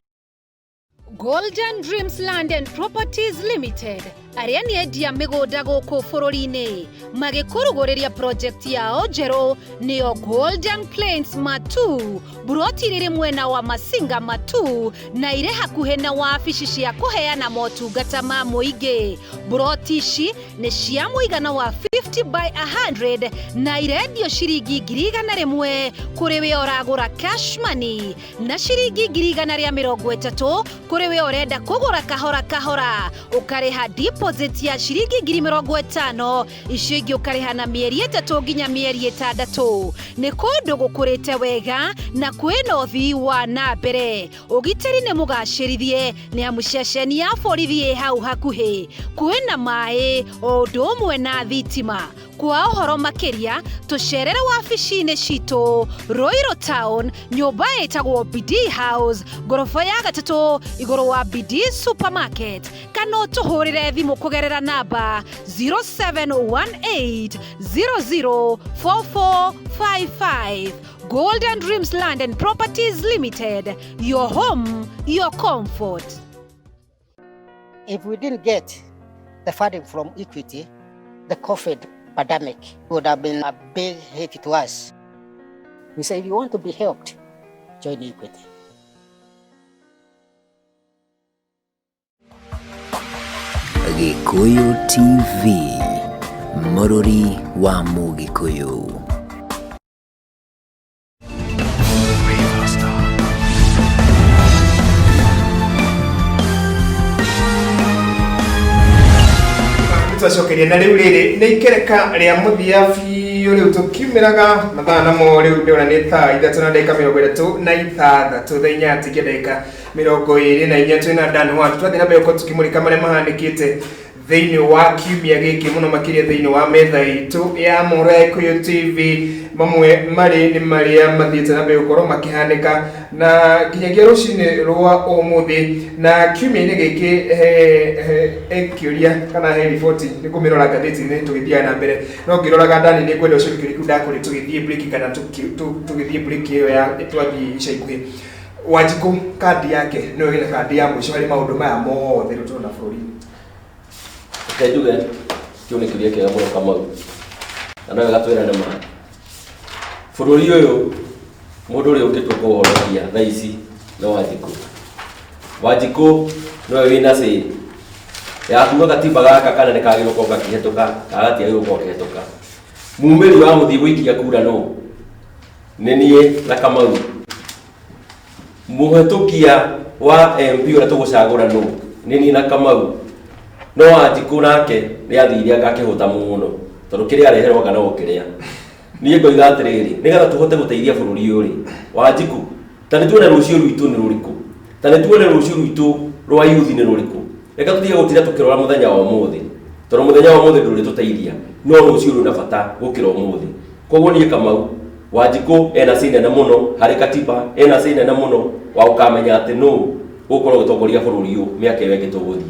Golden Dreams Land and Properties Limited aria ni endia migunda guku bururi-ini magikurugureria project yao njeru niyo Golden Plains Matu buroti riri mwena wa Masinga Matu na ire hakuhe na wabici cia kuheana motungata ma muingi buroti ici ni cia muigana wa 50 by 100 na irendio ciringi 100 kuri we oragura cash money na ciringi 130 kuri we orenda kugura kahora kahora ukariha deposit ya ciringi 50 icio ingi ukariha na mieri 3 nginya mieri 6 ni kundu gukurite wega na kwina uthii wa na mbere ugitiri ni mugacirithie ni amuceceni ya borithi hau hakuhi kwina mai o ndomwe na thitima kwa uhoro makiria tucerere wabici-ini citu Roiro Town nyumba itagwo BD House gorofa ya 3 iguru wa BD Supermarket kana tuhurire thimu kugerera namba 0718004455. Golden Dreams Land and Properties Limited, your home, your comfort. If we didn't get the funding from Equity, the COVID pandemic would have been a big hit to us. We say if you want to be helped, join Equity. Gikuyu TV, Morori wa Mugikuyu. Twacokeria na riu riri ni ikereka ria muthia biu riu tukimiraga mathana mo riu ndona ni thaa 3:36 thainya ati ndagika 24 twina ndani wa twathi na mbere ko tukimurika maria mahandikite thiini wa kiumia giki muno makiria thiini wa metha itu ya Mohoro TV mamwe mari ni maria mathiite na mbere gukoro makihandika na kinyagia rucini rwa umuthi na kiumia-ini giki ekiuria kana he report ni kumirora gatheti-ini tugithia na mbere no ngiroraga ndani ni kwenda ucurikiriku ndakuri tugithie break kana tugithie break iyo ya twathi ica ikuhi Wanjiku kadi yake no ina kadi ya mwisho hari maundu maya mothe rutona bururi Kajuge kione kiria kega muno Kamau na no gatwira na ma bururi uyu mundu uri ukitwo kuhorokia thaa ici no Wanjiku no wina si ya kuga katiba gaka kana ne kagiro ko gakihetoka agati ayo ko kihetoka mumeri wa muthi gwikia kura no nenie na Kamau muhetokia wa MP ura tugucagura no nenie na Kamau no Wanjiku nake ni athiria ngakihuta muno tondu kiria areherwo kana gukiria nie ngoiga atiriri nigetha tuhote guteithia bururi uri Wanjiku tani tuone rucio rwitu ni ruriku tani tuone rucio rwitu rwa youth ni ruriku reka tuthie gutira tukirora muthenya wa umuthi tondu muthenya wa umuthi nduri tuteithia no rucio runa bata gukira umuthi koguo nie Kamau Wanjiku ena cine na muno hari katiba ena cine na muno wa ukamenya ati no ukorwo gutongoria bururi uyu miaka iyo ingi tuguthie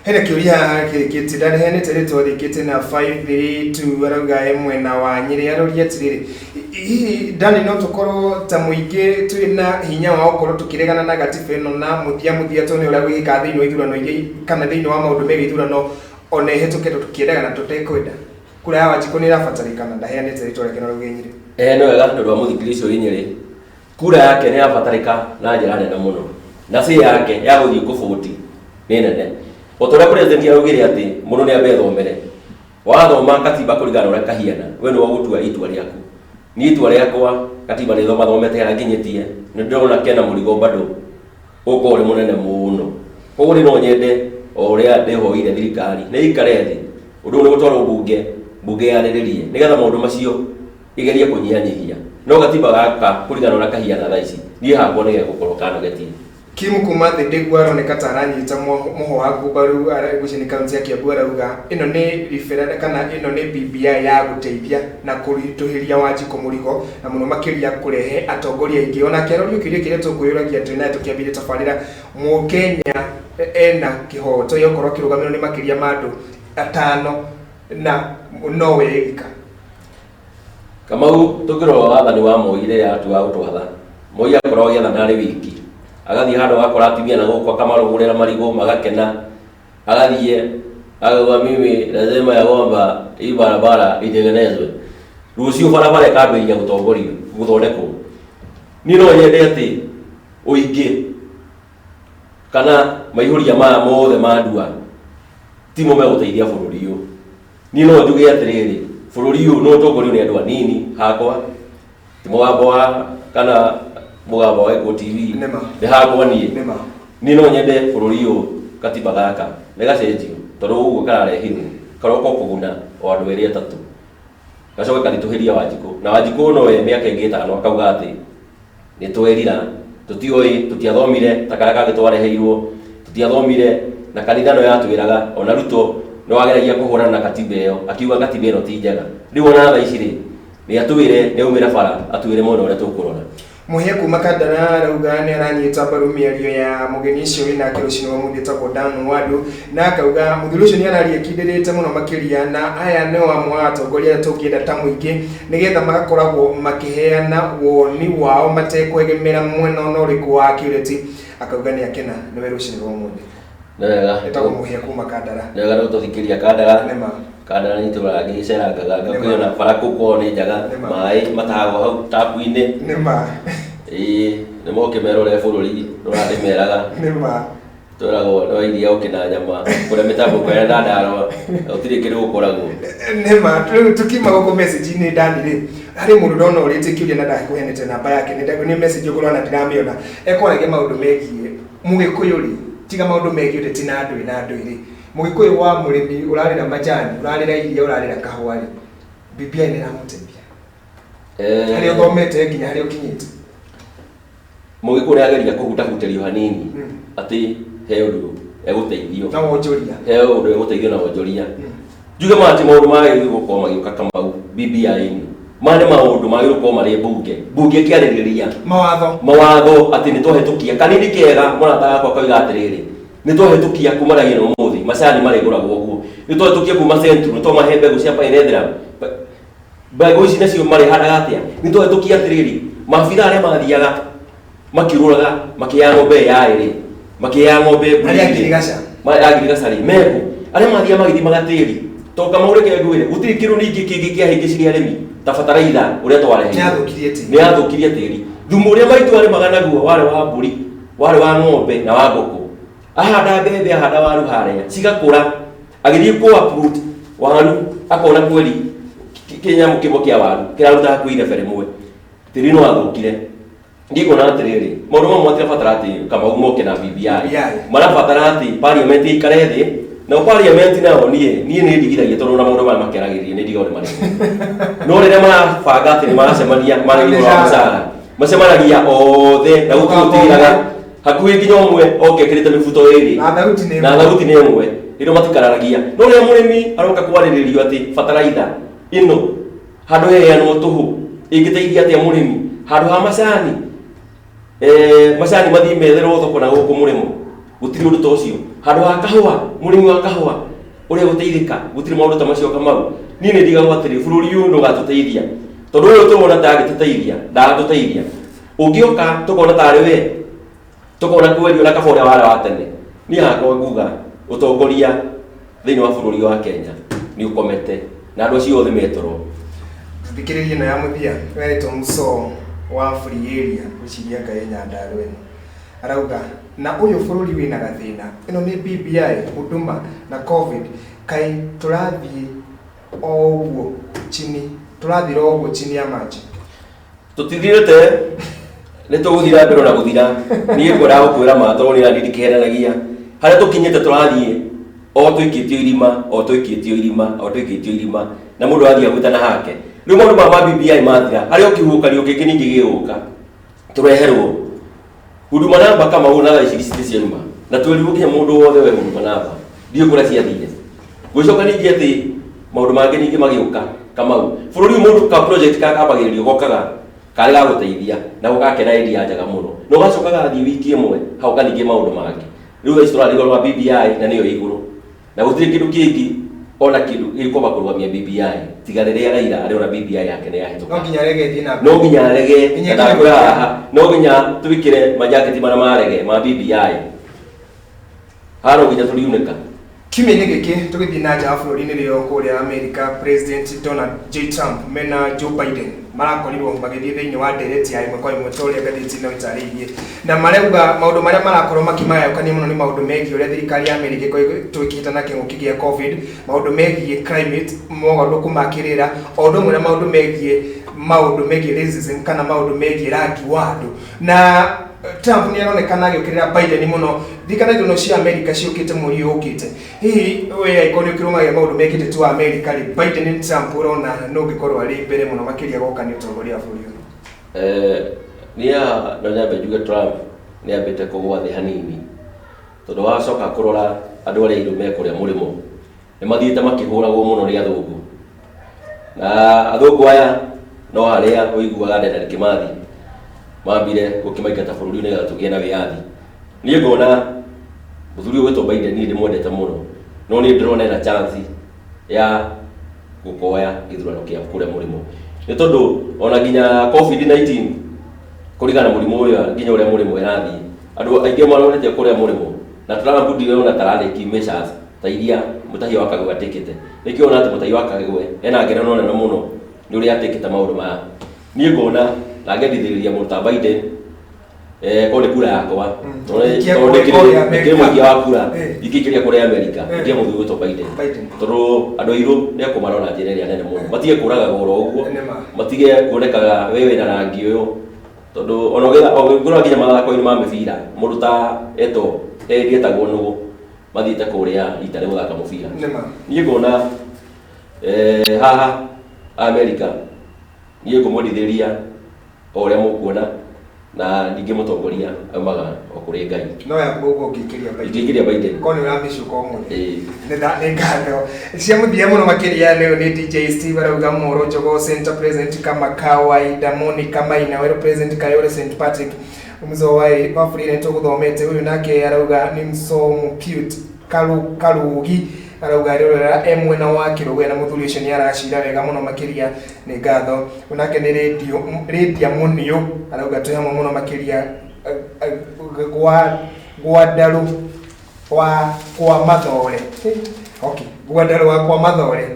Hena kiuria kiti ndari hene territory kiti na 532 arauga mwena wa Nyeri aroria tiriri ndani no tukoro ta muingi twina hinya wa okoro tukiregana na gatiba ino na muthia tone uria gwika thiini wa ithurano ingi kana thiini wa maundu megi ithurano ona hetukete tukiregana tutekwenda kura ya Wanjiku ni irabatarikana ndaheane territory kino rauga Nyeri no wega ndu wa muthikiricio Nyeri kura yake ni irabatarika na njira nene muno na si yake ya guthii kubuti ni nene otora president yaugire ati mundu ni ambethomere wathoma katiba kurigana uria kahiana we no gutua itua riaku ni itua riakwa katiba ni thoma thomete ya nginyitie ni ndona kena murigo bado uko uri munene muno koguo ni no nyende uria ndehoire thirikari ni ikarethi undu ni gutwara bunge yariririe nigetha maundu macio igerie kunyianyihia no katiba gaka kurigana uria kahiana thaici ni hakwa ni gukorwo kana getie Kimu kuma thindegu aroneka taranyita moho wa gubaru gucini kaunti ya Kiambu arauga ino ni referendum kana ino ni BBI ya guteithia na kurituhiria Wanjiku murigo na muno makiria kurehe atongoria ingi ona kerorio kiria kiria tukuyuragia twina tukiambire tafarira mu Kenya ena kihoto yokorwo kirugamiro ni makiria mandu atano na no wega kama tukiro wathani wa Moire ya atu wa utwatha Moire akorwo yathana ari wiki agathie handu akora atumia na gukwa kamarugurira marigo magakena agathie agwa mimi lazima ya kwamba hii barabara itengenezwe rucio barabara ikaambia gutongorio guthondekwo ni no nyende ati uingi kana maihuria maya mothe mandua timo meguteithia bururi uyu ni no njuge atiriri bururi uyu no utongorio ni andu anini hakwa timo wamboa kana mugambo wa Eko TV ni hakwa ni no nyende bururi uyu katiba gaka negacenjio tondu uguo kararehirwo karoko kuguna o andu eri atatu gacoke karituhiria Wanjiku na Wanjiku no we miaka ingi 5 akauga ati ni twerira tutioi tutiathomire takara kage twareheirwo tutiathomire na kanitha no yatwiraga ona Ruto no wageragia kuhurana na katiba iyo akiuga katiba ino ti njega riu ona thaiciri ni atwire ni umira bara atwire mono ore tukurora muhia kuma Kandara rauga ni aranyita mbaru miario ya mugeni ucio wina kirucini wa muthita ko Dan Wadu na akauga muthuri ucio ni araria kindirite muno makiria na aya ne wa mwatongoria tukienda ta muingi nigetha magakoragwo makiheana woni wao matekwegemera mwena ona uriku wa kireti akauga ni akena ni werucini wa muthi nega etago muhia kuma Kandara nega no tuthikiria Kandara nema Kandara ni turagi iceraga gakwina barako ko ni njaga mai matago hau tapu-ini nema ni moke merore bururi rurari meraga nema turago no iria ukina nyama kure mitambo kwa ndandaro utiri kiru gukoragwo nema tukima goko message ni ndani ri hari mundu ndona urite kiuria na ndakuhenete namba yake ni message ukorana ndiramiona ekorage maundu megie mugikuyuri tiga maundu megie urite na andu iri mugikuyu wa murimi urarira majani urarira iria urarira kahwari BBI ni ramuteithia hari uthomete nginya hari ukinyite mugikuyu ageria kuhutahuterio hanini ati he undu eguteithio na wonjoria he undu eguteithio na wonjoria njuge mati maundu magi gukorwo magiuka kamau BBI ni mane maundu magi gukorwo mari bunge kiaririria mawatho ati ni twahetukia kanini kega murata yakwa koiga atiriri ni twahetukia kumara gino muthi macani mareguragwo guo ni twahetukia kuma centru ni twahe mbegu cia painethra mbegu ici nacio mari hadaga atia ni twahetukia atiriri mabira aria mathiaga makiruraga makiya ng'ombe yairi makiya ng'ombe aria ngirigaca ri meku aria mathia magithi magatiri to kama ureke ngwire gutiri kiru ningi kingi kia hingi ciri arimi ta fataraitha uria twarehe ni athukirie tiri thumu uria maitu ari magana guo wale wa mburi wale wa ng'ombe na wa ngũkũ ahanda mbembe ahanda waru haria cigakũra agithii ku uproot waru akona kweli kinyamu kimwe kia waru kiraruta hakuhĩ irebe rĩmwe tĩri no athũkire ngikona atiriri maũndũ mamwe matirabatara atĩ Kamau moke na BBI marabatara atĩ parliament ikare thĩ na parliament nayo niĩ nĩ ndigithagia tondũ na maũndũ marĩa makeragĩrĩria nĩ ndigao nĩ marĩkũ no rĩrĩa marabanga atĩ nĩ maracemania marĩ igũrũ wa mũcara macemanagia othe na gũtigĩraga hakuhĩ nginya ũmwe oke kĩrĩte mĩbuto ĩrĩ na thauti nĩ ĩmwe ĩno matikararagia no rĩrĩa mũrĩmi aroka kwarĩrĩrio atĩ bataraitha ĩno handũ heanwo tũhũ ĩngĩteithia atĩa mũrĩmi handũ ha macani macani mathii metherwo thoko na gũkũ mũrĩmo gutiri undu tocio handu wa kahua murimi wa kahua uria guteithika gutiri maundu ta macio kamau ni ndigagwo atiri bururi uyu no gatuteithia tondu uyu tuona ta agituteithia ndatuteithia ungioka tukona tari we tukona kwerio na kaboria wala wa tene ni hakwa nguga utongoria thiini wa bururi wa Kenya ni ukomete na andu acio othe metoro thikiririe na ya muthia weto muso wa free area uciria Kenya ndarwe arauga na uyu bururi wina gathina ino ni BBI huduma na covid kai turathi oguo chini turathira oguo chini ya maji tutithirete ni tuguthira mbere na guthira nie ngora gukwira matoro ni ndikeheranagia haria tukinyete turathie o twikitio irima na mundu athia gwitana hake riu maundu ma BBI mathira haria ukihuka rio kingi ningi giuka tureherwo huduma namba kama una ici cia nyuma na tweribukia mundu wothe we huduma namba ndio kura ciathire gwicoka ningi ati maundu mangi ningi magiuka kama bururi mundu ka project ka kabagiririo gokaga kari ga guteithia na gukakena idea njaga muno no gacokaga thii wiki imwe hau kaningi maundu mangi riu istora rigo rwa BBI na niyo iguru na gutiri kindu kingi ona kindu gikoba kurwamia BBI tigarire Raila ari ona BBI yake ne yahituka no nginya rege no nginya tubikire majaketi mana marege ma BBI haro nginya turiuneka kimene giki tugithi na ja bururi-ini rio kuria America President Donald J. Trump mena Joe Biden marakorirwo magithie thiini wa ndereti ya imwe kwa imwe toria gatheti no itaririe na marauga maundu maria marakorwo makimaya ukania muno ni maundu megie uria thirikari ya America twikita na kinguki gia covid maundu megie climate mogarũrũku makirira ondo mwe na maundu megie racism kana maundu megie rangi wa andu na Trump ni aronekana agikirira Biden muno thikana ino cia America ciukite muri ukite hihi we ikoni ukiruma ya maundu mekite tu America ri Biden ni Trump urona no gikorwo ari mbere muno makiria goka ni utongoria bũrũri nia no nyambe njuge Trump ni ambite kugwa thi hanini tondu wacoka kurora andu aria irume kuria murimo ni mathiite makihuragwo muno ni athungu na athungu aya no haria uiguaga Dedan Kimathi mambire gukimaingata bururi-ini ga tugie na wiathi nie ngona muthuri wetwo Biden ni ndimwendete muno no ni ndirona na chance ya gukoya ithurano kia kuria murimo ni tondu ona nginya COVID-19 kurigana murimo uyu nginya uria murimo irathi andu aingi marorete kuria murimo na Trump ndiwe ona tarariki measures ta iria mutahia wakagwe atikite nikio ona ati mutahia wakagwe ena ngerano nene muno ni uria atikite maundu maya nie ngona na ngedithiriria muta Biden kone kura yakwa ndikimwe kura ikikiria kuria America ndia muthuri wetwo Biden tondu andu airu ni akumarona njira iria nene muno matige kuraga goro uguo matige kuonekaga wewe na rangi uyu tondu ona nginya mathako-ini ma mibira mundu ta eto etagwo nugu mathiite kuria itari guthaka mubira nie ngona haha America nie ngumwendithiria oria mukuona na ningi mutongoria aumaga okuri Ngai no ya gugu ngikiria Biden kone urambishuka umwe ni ngano cia muthia muno makiria leo ni DJ Steve arauga Mohoro Jogo Center President kama kawaida Monica Maina we President Kayole St Patrick umuzo wa free to guthomete uyu nake arauga ni msomu cute karugi arauga rero emwe na wakirugwe na muthuri ucio ni arashira wega muno makiria ni ngatho unake ni radio munio arauga tu hamwe muno makiria gwa daru kwa mathore okay gwa daru kwa mathore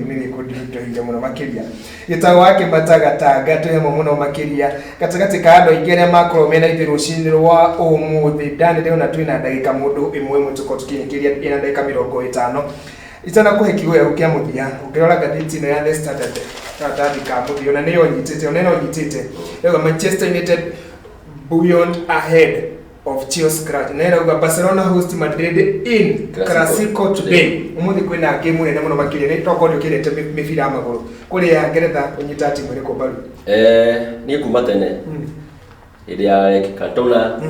ni kudito muno makiria gitago wake matagatanga tu hamwe muno makiria gatagati ka andu ingere makoro mena ithiru cinirwa umuthi ndani leo na twina ndagika mundu imwe mutuko tukinikiria ina ndagika 50 itana kuhekiwe ukia muthia ukirora gatheti no ya The Standard tatandika muthia na niyo nyitite oneno nyitite leo Manchester United beyond ahead of Chelsea scratch na Barcelona host Madrid in Clasico today umuthi kwina game nene muno makiria ni toko ndio kirete mibira amaguru kuria Ngeretha unyita timu iri ko baru ni kuma tene ile ya Cantona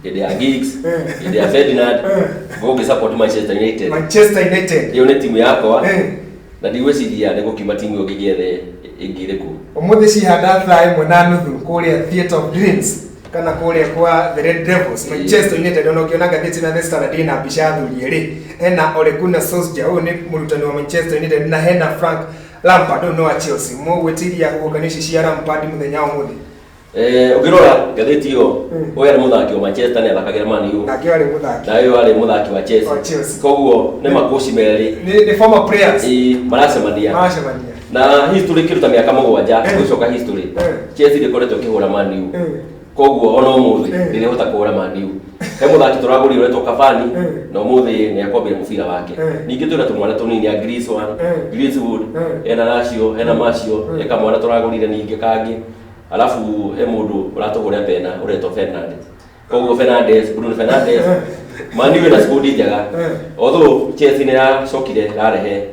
ile ya Giggs ile ya Ferdinand goge support Manchester United hiyo ni timu yako na ndiweciria nego kima timu yogigethe ingire ku umuthi ci hada thaa imwe na nuthu kuria Theatre of Dreams kana kuria kwa the Red Devils Manchester United ono kiona gatheti na The Standard na bishathuri ri hena Ole Gunnar Solskjaer uyu ni murutani wa Manchester United na hena Frank Lampard no wa Chelsea mwetiria kuganisha cia Lampard muthenya umuthi ukirora gatheti yo oya ni muthaki wa Manchester na thakagira Man U na kiwa ari muthaki na yo ari muthaki wa Chelsea koguo ni makoci meri ni former players maracemania na history kiruta miaka 7 gucoka history Chelsea ndikoretwo kihura Man U koguo ona umuthi ndirihota kuhura Man U he muthaki turaguri uretwo Cavani na umuthi ni akombire mubira wake ningi twina tumwana tunini a Griezwood ena Lazio ena Marcio eka mwana turagurire ningi kangi alafu he mundu uratugura pena uretwo Fernandes koguo Bruno Fernandes Man U na squad njaga although Chelsea ni yacokire rarehe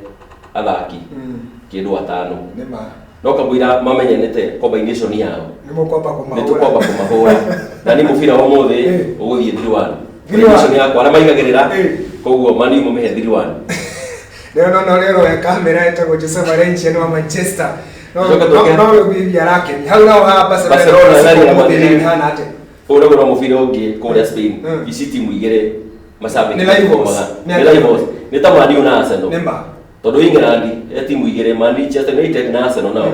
athaki kindu atano no kamwira mamenyanete combination yao nitukwamba kumahura na ni mubira wa muthi uguthie 3-1 combination yakwa ara maigagirira koguo Man U mumehe 3-1 no lero ya kamera etagwo Jose Valencia wa Manchester no bibia rake hau nao hapa Barcelona na Real Madrid hana ate ura mubira ungi kuria Spain visiti muigere masabe ni live ni ta Man U na Arsenal tondu England timu igire Manchester United na Arsenal nao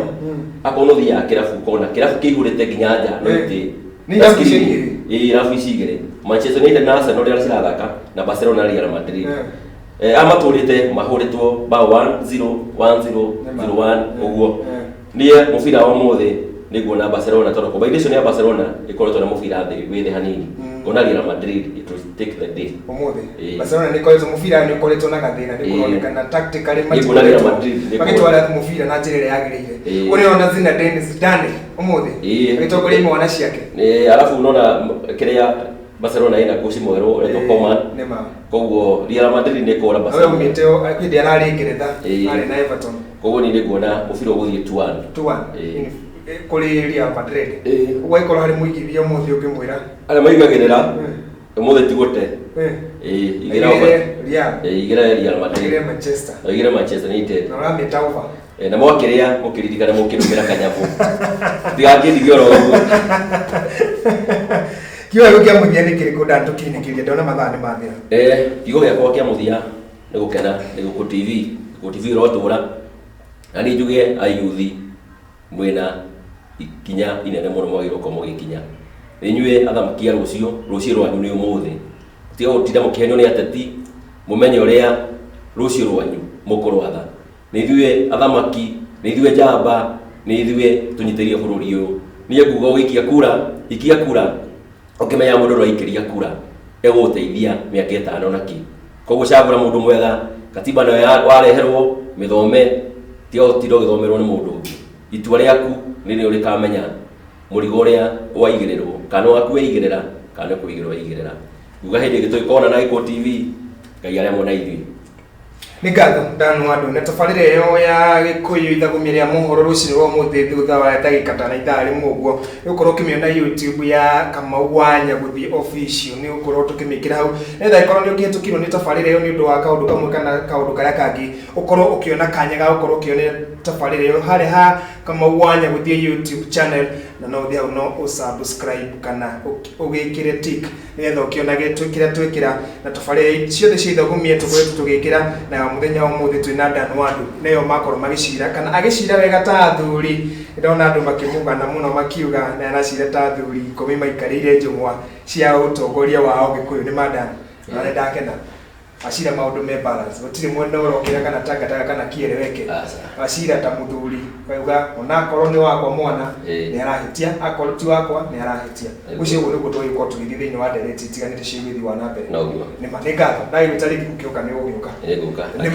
akono thia kirafu kona kirafu kihurite ginyanja no ite ni rafu igire Manchester United na Arsenal ria cirathaka na Barcelona na Real Madrid amaturite mahuritwo bao 1-0 1-0 0-1 uguo nie mubira wa muthi niguo Barcelona tondu combination ya Barcelona ikoretwo na mubira thi hanini ona Real Madrid it will take the day umuthi Barcelona ni koletwo mubira ni koletwo na gathina ni kuronekana tactically magitwara mubira na njira yagirire uri ona zina Dennis Dane umuthi agitokore imwana ciake alafu unaona kiria Barcelona ina koci mwero eto Coman koguo Real Madrid ni kora Barcelona wewe umeteo akidi arari Ngeretha ari na Everton koguo ni nguona mubira uguthie 2-1 kuri Real Madrid uwe ikora hari muigithia muthi ukimwira ala maigagirira muthi tigote igira Real Madrid igira Manchester United na rameta over na mwakiria mukiririkana mukirumira kanyamu tigakindigio ro kiwa kia muthia ni kiriko ndandu kinikiria ndona mathani mathira kigo giakwa kia muthia ni gukena ni guku TV rotura na ni njuge ayuthi mwena ikinya inene muno mwagiro ko mugikinya inyue athamaki rucio rwanyu ni umuthi tiga gutida mukihenyo ni ateti mumenye uria rucio rwanyu mukurwatha ni ithue athamaki ni ithue njamba ni ithue tunyitirie bururi uyu ni nguga ugikia kura ukimenya mundu rwaikiria kura eguteithia miaka 5 naki koguo cagura mundu mwega katiba nayo wareherwo mithome tiga githomerwo ni mundu ungi itua riaku nini urikamenya murigo uria waigirirwo kana waku waigirira kana kuigirwo waigirira uga hindi gitwikona na Iko TV ngai aria mona ithui ni ngatho ndanu andu na tafarire yo ya Gikuyu Ithagumia ria Mohoro rucini rwa muthi thutha wa ndagika ta na ithari muguo ukorwo kimiona YouTube ya Kamauwanya guthi official ni ukorwo tukimikira hau netha ikorwo ni ukihetukirwo ni tafarire yo ni undu wa kaundu kamwe kana kaundu karia kangi ukorwo ukiona kanya ga ukorwo ukiona tafarire yo hari ha Kamauwanya guthi YouTube channel na no thia no usubscribe kana ugikire tick netha ukiona gitwikira twikira na tafarire ciothe cia Ithagumia tukoretwo tugikira na muthenya wa muthi twina ndanu andu neyo makoro magicira kana agicira wega ta athuri ndona andu makimugana muno makiuga na anacira ta athuri 10 maikarire njungwa cia utongoria wao Gikuyu ni madam na ndakena acira maundu me balance gutiri mwenda urokira kana tanga kana kiereweke acira ta muthuri kauga ona korwo ni wakwa mwana ni arahitia akorwo ti wakwa ni arahitia ucio guo niguo twiko tugithithini wa dereti tiganite cigithi wa nambe ni manenga dai mitari kukiuka ni ugiuka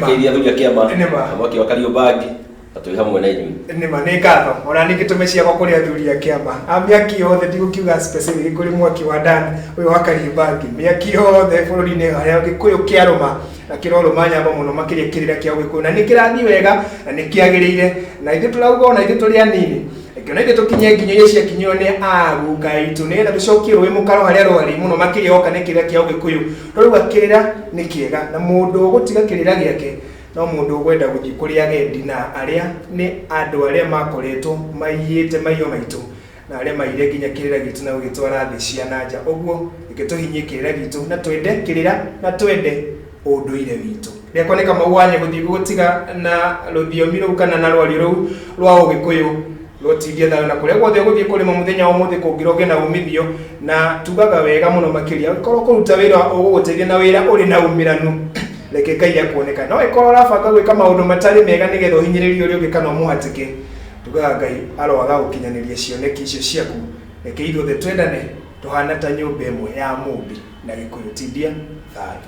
akiria thuria kiama amaki wakario bagi atui hamwe na inyui ni manenga ona nikitumecia kwa kuria thuria kiama amiaki yothe ndigukiuga specific kuri mwaki wa ndani uyu wakario bagi miaki yothe bururi-ini haria Gikuyu kiaruma na kiroruma nyamba muno makiria kirira kia Gikuyu na nikirathi wega na nikiagirire na ithu turauga na ithu turi anini ikona ithu tukinye nginyo cia kinyo ni aguka itu ne na tucokirwe mukaro haria rwari muno makiria oka ne kirira kia Gikuyu ruriwa kirira ni kiega na mundu gutiga kirira giake no mundu gwenda guthii kuria gendi na aria ni andu aria makoretwo maiyite maiyo maitu na aria maire nginya kirira gitu na gugitwara thi cia nanja oguo ikituhinyie kirira gitu na twende kirira na twende unduire witu riakwa ni kama wanye guthii gutiga na ruthiomi ru kana na rwari ru rwa ugikuyu rotithia thayo na kuria guothe guthii kurima muthenya wa muthi kungiroge na umithio na tugaga wega muno makiria korwo kuruta wira ugugutethia na wira uri na umiranu reke Ngai akuoneka no ikorwo rabanga gwika maundu matari mega nigetha uhinyiririo uri ugikana umuhatike tugaga Ngai aroaga gukinyaniria cioneki icio ciaku reke ithuothe twendane tuhana ta nyumba imwe ya mumbi na gikuyu tindia thayo.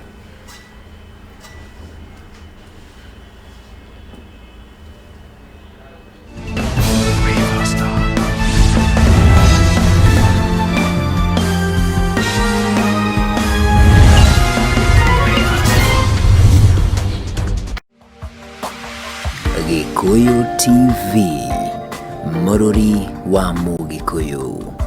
Gikuyu TV, Morori wa Mugikuyu.